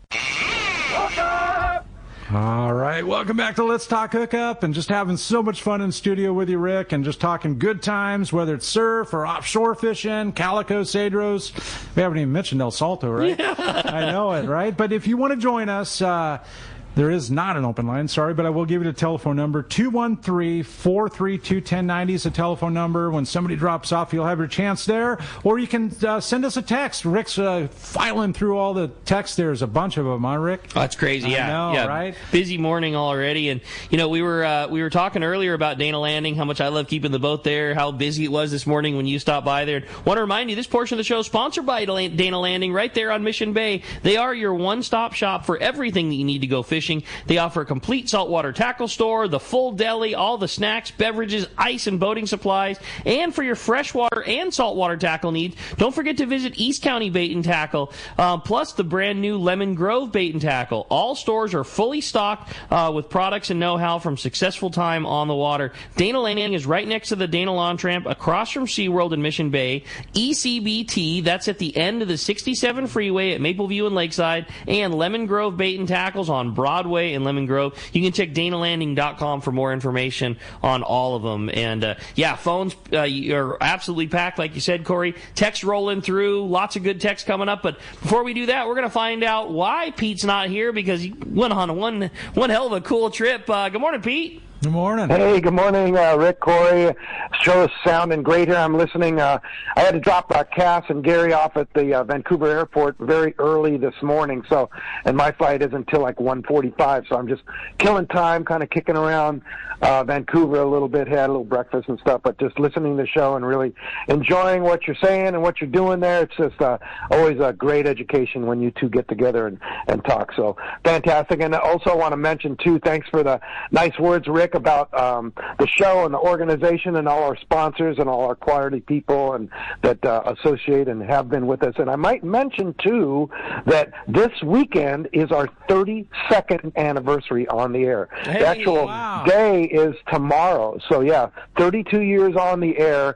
All right, welcome back to Let's Talk Hookup, and just having so much fun in studio with you, Rick, and just talking good times, whether it's surf or offshore fishing, Calico, Cedros. We haven't even mentioned El Salto, right? I know it, right? But if you want to join us, there is not an open line, sorry, but I will give you the telephone number. 213-432-1090 is the telephone number. When somebody drops off, you'll have your chance there. Or you can send us a text. Rick's filing through all the texts. There's a bunch of them, huh, Rick? Oh, that's crazy, yeah. I know, yeah. Right? Busy morning already. And, you know, we were talking earlier about Dana Landing, how much I love keeping the boat there, how busy it was this morning when you stopped by there. Want to remind you, this portion of the show is sponsored by Dana Landing right there on Mission Bay. They are your one-stop shop for everything that you need to go fishing. They offer a complete saltwater tackle store, the full deli, all the snacks, beverages, ice, and boating supplies. And for your freshwater and saltwater tackle needs, don't forget to visit East County Bait and Tackle, plus the brand new Lemon Grove Bait and Tackle. All stores are fully stocked with products and know-how from successful time on the water. Dana Landing is right next to the Dana Launch Ramp, across from SeaWorld in Mission Bay. ECBT, that's at the end of the 67 freeway at Mapleview and Lakeside, and Lemon Grove Bait and Tackles on Broadway in Lemon Grove. You can check DanaLanding.com for more information on all of them. And phones are absolutely packed, like you said, Corey. Text rolling through, lots of good text coming up. But before we do that, we're going to find out why Pete's not here, because he went on one hell of a cool trip. Good morning, Pete. Good morning. Hey, good morning, Rick, Corey. Show is sounding great here. I'm listening. I had to drop Cass and Gary off at the Vancouver airport very early this morning, and my flight isn't until like 1:45, so I'm just killing time, kind of kicking around Vancouver a little bit, had a little breakfast and stuff, but just listening to the show and really enjoying what you're saying and what you're doing there. It's just always a great education when you two get together and talk. So fantastic. And also I want to mention, too, thanks for the nice words, Rick. Rick, about the show and the organization and all our sponsors and all our quality people and that associate and have been with us. And I might mention, too, that this weekend is our 32nd anniversary on the air. Hey, the actual day is tomorrow. So, 32 years on the air,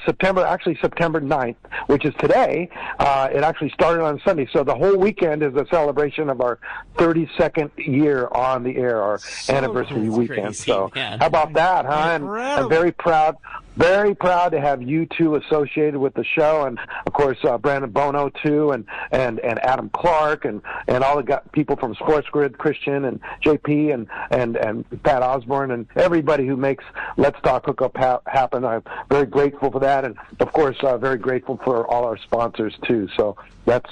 September 9th, which is today. It actually started on Sunday. So the whole weekend is a celebration of our 32nd year on the air, our anniversary weekend. Crazy, so man. how about that, huh? And I'm very proud to have you two associated with the show, and of course Brandon Bono too, and Adam Clark, and all the people from Sports Grid, Christian and JP and Pat Osborne, and everybody who makes Let's Talk Hookup happen. I'm very grateful for that, and of course very grateful for all our sponsors too. So that's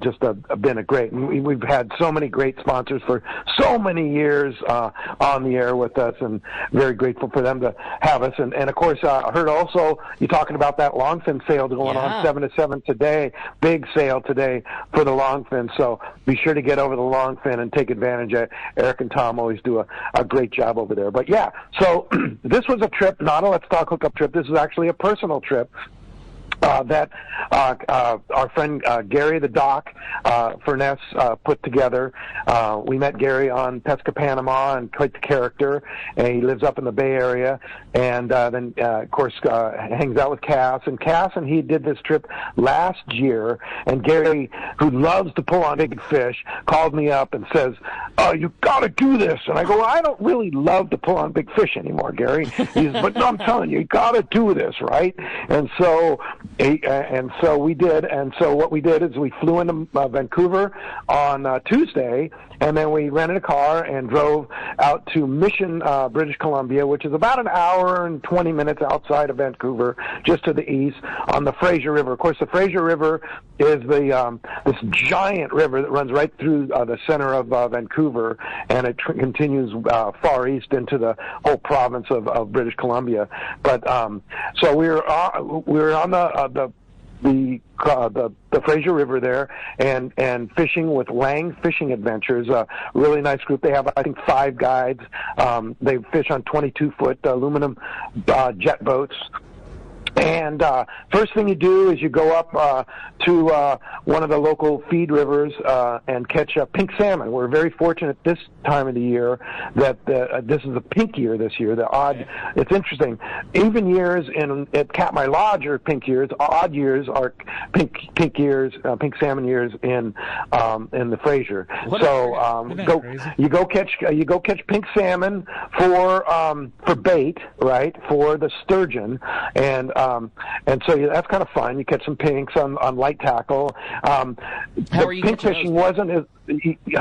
just been a great. We've had so many great sponsors for so many years on the air with us, and very grateful for them to have us. And of course, I heard also you talking about that longfin sale going on 7 to 7 today. Big sale today for the longfin. So be sure to get over the longfin and take advantage of it. Eric and Tom always do a great job over there. But so this was a trip, not a Let's Talk Hookup trip. This is actually a personal trip. That our friend Gary the Doc Furness put together. We met Gary on Pesca Panama, and quite the character, and he lives up in the Bay Area, and then of course hangs out with Cass, and he did this trip last year, and Gary, who loves to pull on big fish, called me up and says, "Oh, you got to do this," and I go, "Well, I don't really love to pull on big fish anymore, Gary." But no, I'm telling you, you got to do this, right? And so we did. And so what we did is we flew into Vancouver on Tuesday, and then we rented a car and drove out to Mission, British Columbia, which is about an hour and 20 minutes outside of Vancouver, just to the east, on the Fraser River. Of course, the Fraser River is this giant river that runs right through the center of Vancouver, and it continues far east into the whole province of British Columbia. But so we were on the Fraser River there, and fishing with Lang Fishing Adventures, a really nice group. They have, I think, 5 guides. They fish on 22-foot aluminum jet boats. And first thing you do is you go up to one of the local feed rivers and catch pink salmon. We're very fortunate this time of the year that this is a pink year this year. It's interesting. Even years at Katmai Lodge are pink years. Odd years are pink salmon years in the Fraser. You go catch pink salmon for bait, right, for the sturgeon, and so that's kind of fun. You catch some pinks on light tackle. How are you pink fishing wasn't as...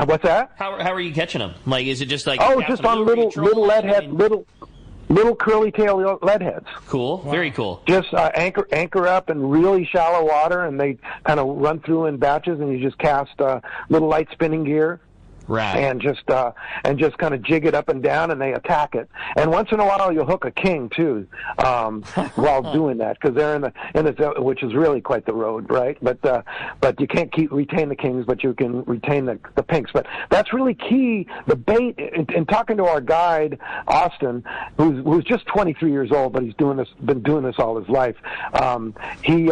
What's that? How are you catching them? Like, is it just like... Oh, just on little lead head, little curly tail lead heads. Cool. Wow. Very cool. Just anchor up in really shallow water, and they kind of run through in batches, and you just cast little light spinning gear. Right. And just kind of jig it up and down, and they attack it. And once in a while, you'll hook a king too, while doing that, because they're in the which is really quite the road, right? But you can't retain the kings, but you can retain the pinks. But that's really key. The bait. In talking to our guide Austin, who's just 23 years old, but he's been doing this all his life. He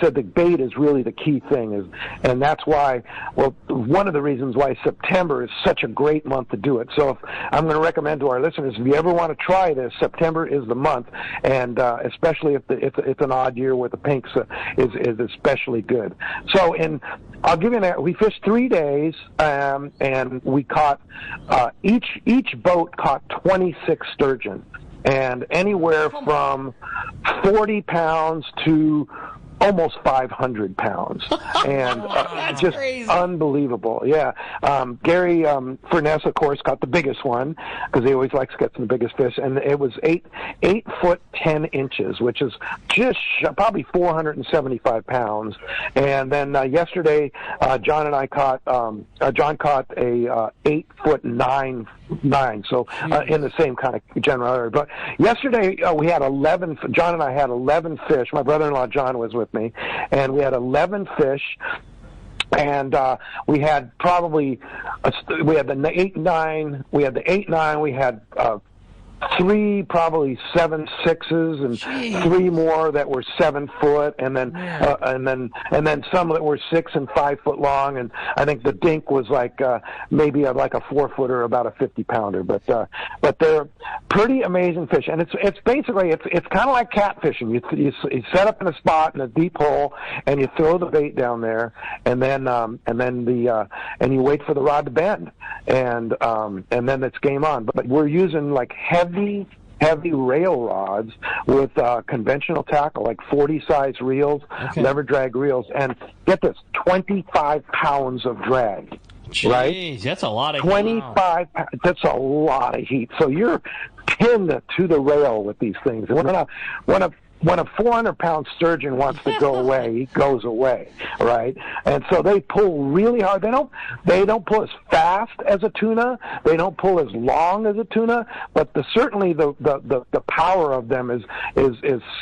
said the bait is really the key thing, and that's why. Well, one of the reasons why September is such a great month to do it. So I'm going to recommend to our listeners, if you ever want to try this, September is the month, and especially if it's an odd year with the pinks is especially good. So I'll give you we fished 3 days, and we caught each boat caught 26 sturgeon, and anywhere from 40 pounds to almost 500 pounds, and just crazy. Unbelievable. Yeah. Gary Furness, of course, got the biggest one because he always likes to get some biggest fish, and it was 8 foot 10 inches, which is just probably 475 pounds. And then yesterday, John caught a 8 foot 9, so in the same kind of general area. But yesterday we had 11. John and I had 11 fish. My brother-in-law John was with me, and we had 11 fish. And we had probably we had the 8-9, we had the 8-9, we had 3 probably 7.6s, and 3 more that were 7 foot, and then some that were 6 and 5 foot long, and I think the dink was like maybe like a 4-footer, about a 50-pounder. But they're pretty amazing fish, and it's basically it's kind of like catfishing. You set up in a spot in a deep hole, and you throw the bait down there, and then you wait for the rod to bend, and then it's game on. But we're using like heavy rail rods with conventional tackle, like 40 size reels, lever drag reels, and get this, 25 pounds of drag. Jeez, right? That's a lot of 25. Heat. That's a lot of heat. So you're pinned to the rail with these things. When a 400-pound sturgeon wants to go away, he goes away, right? And so they pull really hard. They don't pull as fast as a tuna. They don't pull as long as a tuna. But certainly the power of them is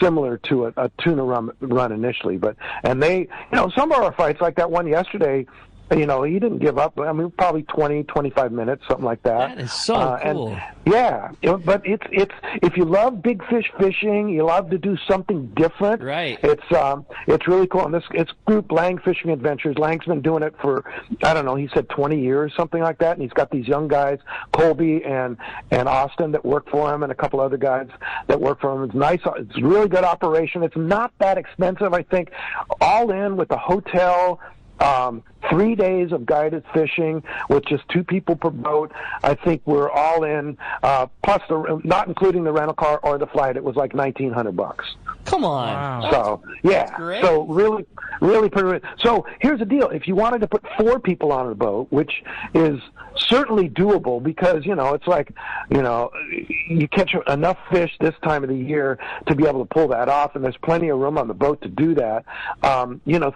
similar to a tuna run initially. And they, some of our fights, like that one yesterday, he didn't give up. I mean, probably 20, 25 minutes, something like that. That is so cool. And, yeah, but it's if you love big fish fishing, you love to do something different. Right. It's really cool. And it's group Lang Fishing Adventures. Lang's been doing it for, I don't know, he said 20 years, something like that. And he's got these young guys, Colby and Austin, that work for him, and a couple other guys that work for him. It's nice. It's a really good operation. It's not that expensive, I think. All in with the hotel, 3 days of guided fishing with just 2 people per boat. I think we're all in, plus not including the rental car or the flight. It was like $1,900. Come on. Wow. So yeah, great. So really pretty. So here's the deal: if you wanted to put 4 people on a boat, which is certainly doable, because it's like you catch enough fish this time of the year to be able to pull that off, and there's plenty of room on the boat to do that.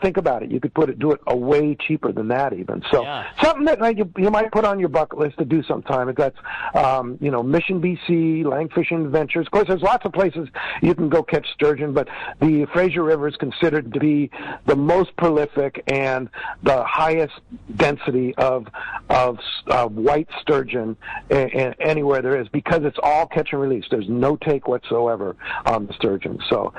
Think about it. You could do it a way cheaper than that even. So something that you might put on your bucket list to do sometime. That's Mission BC, Lang Fishing Adventures. Of course, there's lots of places you can go catch sturgeon, but the Fraser River is considered to be the most prolific and the highest density of white sturgeon anywhere there is, because it's all catch and release. There's no take whatsoever on the sturgeon. So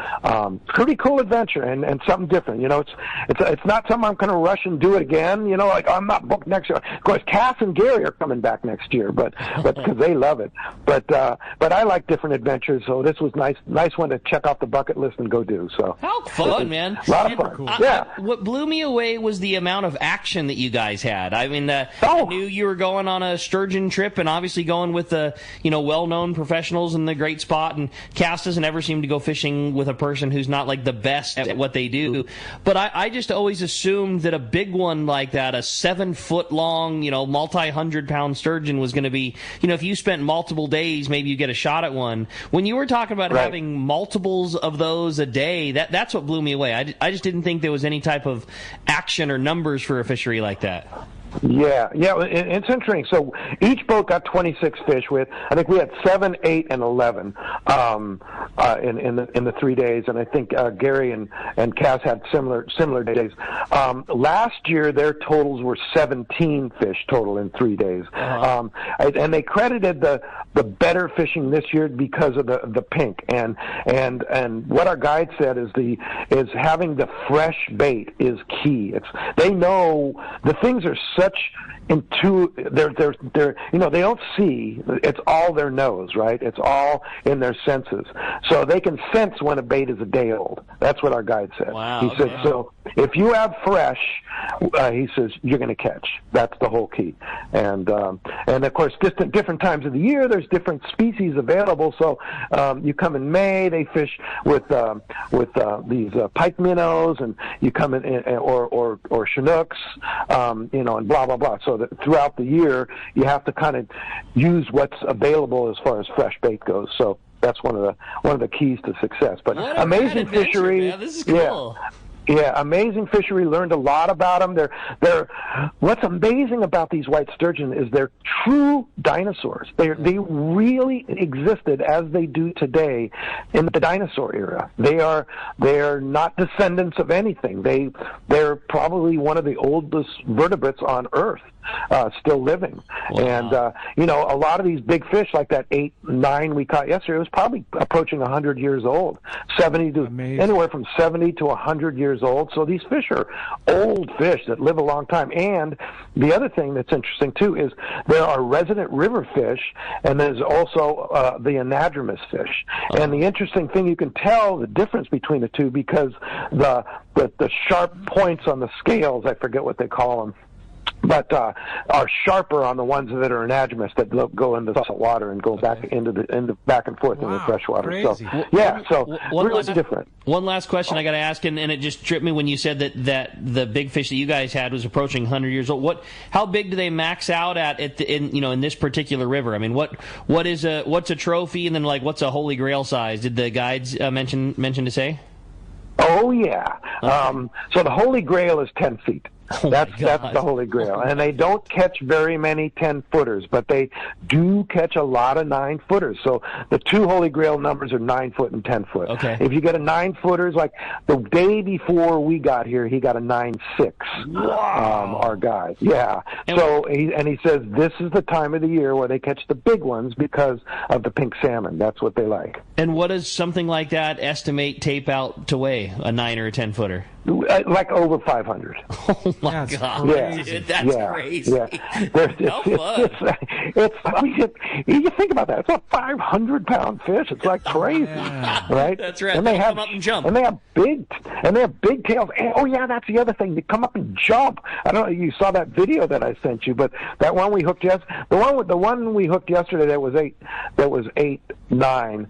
pretty cool adventure and something different. It's not something I'm going to rush and do it again. Like I'm not booked next year. Of course, Cass and Gary are coming back next year, but because they love it. But I like different adventures, so this was nice one to check off the bucket list and go do. So how fun, man! A lot of fun. Cool. Yeah. What blew me away was the amount of action that you guys had. I mean, I knew you were going on a sturgeon trip, and obviously going with the well-known professionals in the great spot. And Cass doesn't ever seem to go fishing with a person who's not like the best at what they do. But I just always assumed that a big one like that, a 7-foot-long, multi-100-pound sturgeon was going to be, if you spent multiple days, maybe you get a shot at one. When you were talking about having multiples of those a day, that's what blew me away. I just didn't think there was any type of action or numbers for a fishery like that. Yeah, it's interesting. So each boat got 26 fish. I think we had 7, 8, and 11 in the 3 days, and I think Gary and Cass had similar days. Last year, their totals were 17 fish total in 3 days, and they credited the better fishing this year because of the pink, and what our guide said is having the fresh bait is key. They know the things are such they're they don't see, it's all their nose, right? It's all in their senses, so they can sense when a bait is a day old. That's what our guide said. Wow, he said, so if you have fresh, he says, you're going to catch. That's the whole key. And of course, different times of the year, there's different species available. So you come in May, they fish with these pike minnows, and you come in or Chinooks, and blah blah blah. So that throughout the year, you have to kind of use what's available as far as fresh bait goes. So that's one of the keys to success. But amazing fishery. Man. This is cool. Yeah, amazing fishery. Learned a lot about them. They're what's amazing about these white sturgeon is they're true dinosaurs. They really existed as they do today in the dinosaur era. They're not descendants of anything. They're probably one of the oldest vertebrates on Earth. Still living. Wow. And, a lot of these big fish, like that 8, 9 we caught yesterday, was probably approaching 100 years old. Anywhere from 70 to 100 years old. So these fish are old fish that live a long time. And the other thing that's interesting, too, is there are resident river fish, and there's also the anadromous fish. And the interesting thing, you can tell the difference between the two because the sharp points on the scales, I forget what they call them, but are sharper on the ones that are anadromous that go into salt water and go back into back and forth in the fresh water. Crazy. So really different. One last question I got to ask, and it just tripped me when you said that the big fish that you guys had was approaching 100 years old. How big do they max out at in this particular river? I mean, what's a trophy, and then what's a holy grail size? Did the guides mention to say? Oh yeah. Okay. So the holy grail is 10 feet. That's the holy grail. And they don't catch very many 10-footers, but they do catch a lot of 9-footers. So the two holy grail numbers are 9-foot and 10-foot. Okay. If you get a 9-footers, like the day before we got here, he got a 9.6. Wow. Our guy. Yeah. He says this is the time of the year where they catch the big ones because of the pink salmon. That's what they like. And what does something like that estimate tape out to weigh, a 9 or a 10-footer? Like over 500. Oh my God! Yeah. Dude, that's crazy. Yeah. You think about that. It's a 500-pound fish. It's like crazy, right? That's right. And they come up and jump. And they have big tails. And, that's the other thing. They come up and jump. I don't know. You saw that video that I sent you, but that one we hooked the one we hooked yesterday that was 8, 9.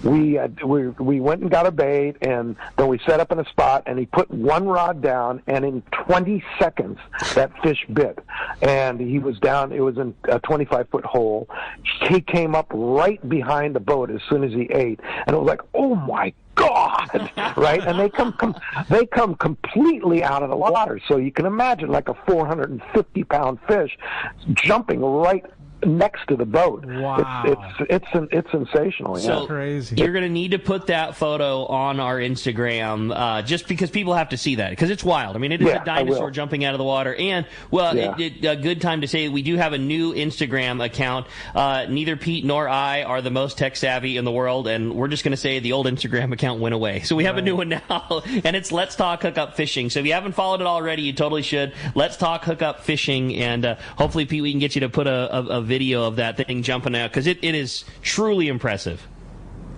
We went and got a bait, and then we set up in a spot. And he put one rod down, and in 20 seconds, that fish bit. And he was down. It was in a 25-foot hole. He came up right behind the boat as soon as he ate, and it was like, oh my God, right? And they come completely out of the water. So you can imagine like a 450-pound fish jumping right next to the boat. Wow. It's sensational. So crazy. You're going to need to put that photo on our Instagram just because people have to see that because it's wild. I mean, it is a dinosaur jumping out of the water. And, a good time to say we do have a new Instagram account. Neither Pete nor I are the most tech savvy in the world, and we're just going to say the old Instagram account went away. So we have a new one now, and it's Let's Talk Hookup Fishing. So if you haven't followed it already, you totally should. Let's Talk Hookup Fishing, and hopefully, Pete, we can get you to put a video of that thing jumping out because it is truly impressive.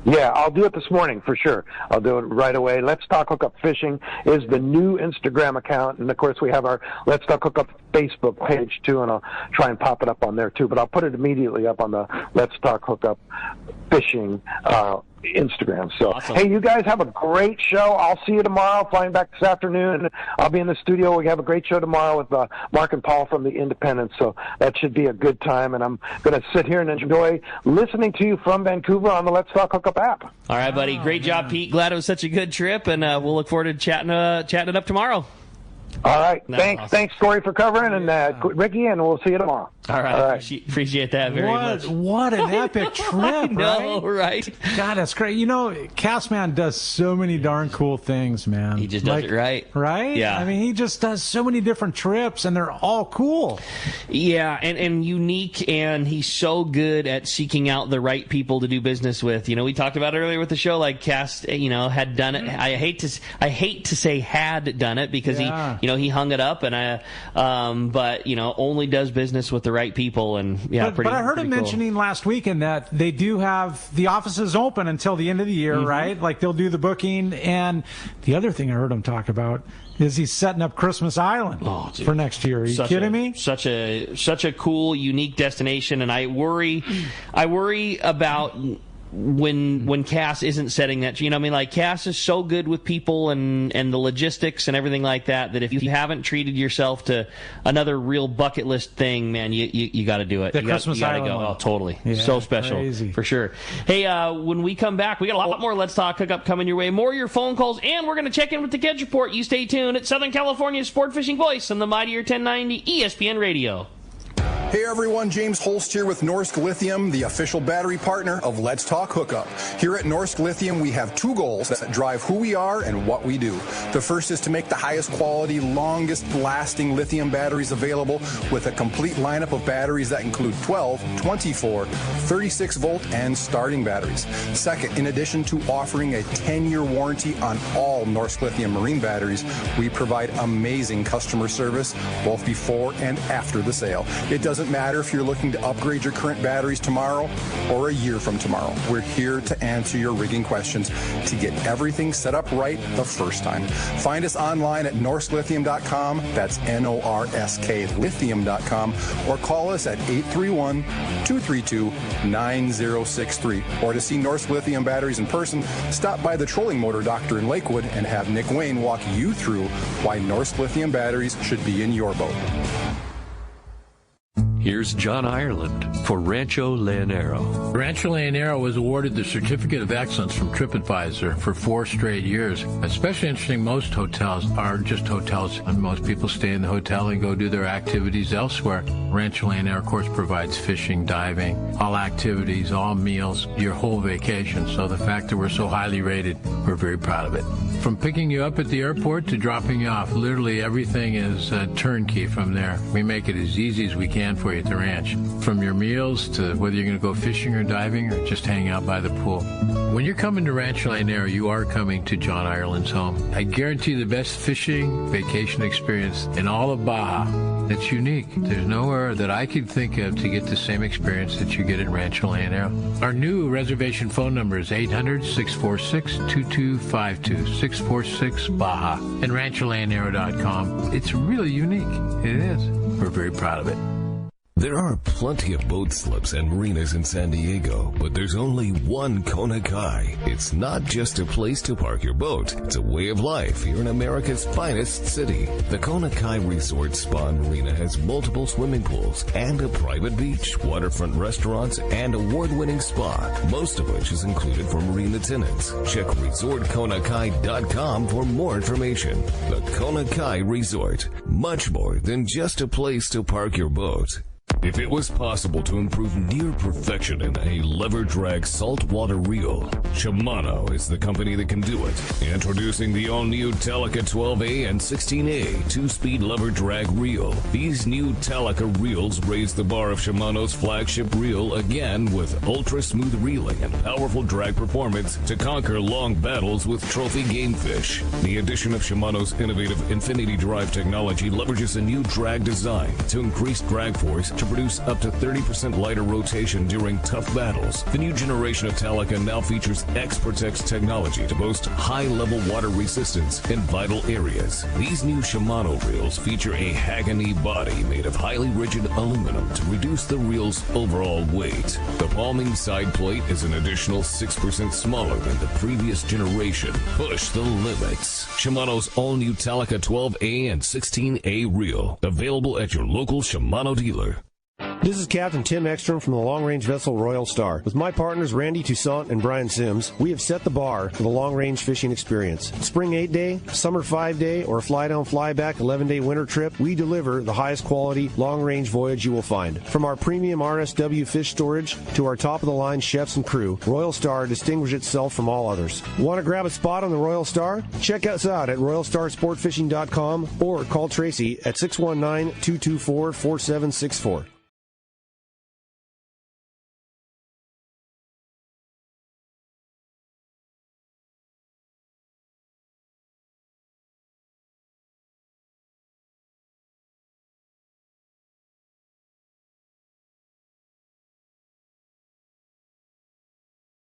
Yeah, I'll do it this morning for sure. I'll do it right away. Let's Talk Hookup Fishing is the new Instagram account, and of course we have our Let's Talk Hookup Facebook page too, and I'll try and pop it up on there too. But I'll put it immediately up on the Let's Talk Hookup Fishing Instagram. So, awesome. Hey, you guys have a great show. I'll see you tomorrow, flying back this afternoon. I'll be in the studio. We have a great show tomorrow with Mark and Paul from the Independent, so that should be a good time. And I'm going to sit here and enjoy listening to you from Vancouver on the Let's Talk Hookup app. All right, buddy. Great job, Pete. Glad it was such a good trip, and we'll look forward to chatting it up tomorrow. All right. Thanks, Corey, for covering, and Ricky, and we'll see you tomorrow. All right. Appreciate that very much. What an epic trip, I know, right? God, that's great. Castman does so many darn cool things, man. He just does it right. Right? Yeah. I mean, he just does so many different trips, and they're all cool. Yeah, and unique, and he's so good at seeking out the right people to do business with. We talked about it earlier with the show, like Cast, had done it. I hate to say had done it because he hung it up, and but only does business with the right people, and But I heard him mentioning last weekend that they do have the offices open until the end of the year, right? Like they'll do the booking, and the other thing I heard him talk about is he's setting up Christmas Island for next year. Are you kidding me? Such a cool, unique destination, and I worry about when Cass isn't setting that, you know what I mean? Like, Cass is so good with people and the logistics and everything like that if you haven't treated yourself to another real bucket list thing, man, you got to do it. The you Christmas got to Island go. one. Oh, totally. Yeah, so special. crazy. For sure. Hey, when we come back, we got a lot more Let's Talk Hookup coming your way. More of your phone calls, and we're going to check in with the Kedge Report. You stay tuned at Southern California's Sport Fishing Voice on the Mightier 1090 ESPN Radio. Hey everyone, James Holst here with Norsk Lithium, the official battery partner of Let's Talk Hookup. Here at Norsk Lithium, we have two goals that drive who we are and what we do. The first is to make the highest quality, longest lasting lithium batteries available with a complete lineup of batteries that include 12, 24, 36 volt and starting batteries. Second, in addition to offering a 10-year warranty on all Norsk Lithium marine batteries, we provide amazing customer service both before and after the sale. It doesn't matter if you're looking to upgrade your current batteries tomorrow or a year from tomorrow. We're here to answer your rigging questions to get everything set up right the first time. Find us online at norsklithium.com. That's Norsk lithium.com, or call us at 831-232-9063. Or to see Norsk Lithium batteries in person, stop by the Trolling Motor Doctor in Lakewood and have Nick Wayne walk you through why Norsk Lithium batteries should be in your boat. Here's John Ireland for Rancho Leonero. Rancho Leonero was awarded the Certificate of Excellence from TripAdvisor for 4 straight years. Especially interesting, most hotels are just hotels, and most people stay in the hotel and go do their activities elsewhere. Rancho Leonero, of course, provides fishing, diving, all activities, all meals, your whole vacation. So the fact that we're so highly rated, we're very proud of it. From picking you up at the airport to dropping you off, literally everything is turnkey from there. We make it as easy as we can for you at the ranch. From your meals to whether you're going to go fishing or diving or just hang out by the pool. When you're coming to Rancho Leonero, you are coming to John Ireland's home. I guarantee the best fishing vacation experience in all of Baja. It's unique. There's nowhere that I could think of to get the same experience that you get at Rancho Leonero. Our new reservation phone number is 800-646-2252, 646-BAJA, and rancholeonero.com. It's really unique. It is. We're very proud of it. There are plenty of boat slips and marinas in San Diego, but there's only one Kona Kai. It's not just a place to park your boat. It's a way of life here in America's finest city. The Kona Kai Resort Spa and Marina has multiple swimming pools and a private beach, waterfront restaurants, and award-winning spa, most of which is included for marine attendants. Check resortkonakai.com for more information. The Kona Kai Resort, much more than just a place to park your boat. If it was possible to improve near perfection in a lever drag saltwater reel, Shimano is the company that can do it. Introducing the all-new Telica 12A and 16A 2-speed lever drag reel. These new Telica reels raise the bar of Shimano's flagship reel again with ultra-smooth reeling and powerful drag performance to conquer long battles with trophy game fish. The addition of Shimano's innovative Infinity Drive technology leverages a new drag design to increase drag force to produce up to 30% lighter rotation during tough battles. The new generation of Telica now features X-Protect's technology to boast high-level water resistance in vital areas. These new Shimano reels feature a Hackney body made of highly rigid aluminum to reduce the reel's overall weight. The palming side plate is an additional 6% smaller than the previous generation. Push the limits. Shimano's all-new Telica 12A and 16A reel, available at your local Shimano dealer. This is Captain Tim Ekstrom from the long-range vessel Royal Star. With my partners Randy Toussaint and Brian Sims, we have set the bar for the long-range fishing experience. Spring 8-day, summer 5-day, or fly-down, fly-back 11-day winter trip, we deliver the highest quality long-range voyage you will find. From our premium RSW fish storage to our top-of-the-line chefs and crew, Royal Star distinguishes itself from all others. Want to grab a spot on the Royal Star? Check us out at RoyalStarSportFishing.com or call Tracy at 619-224-4764.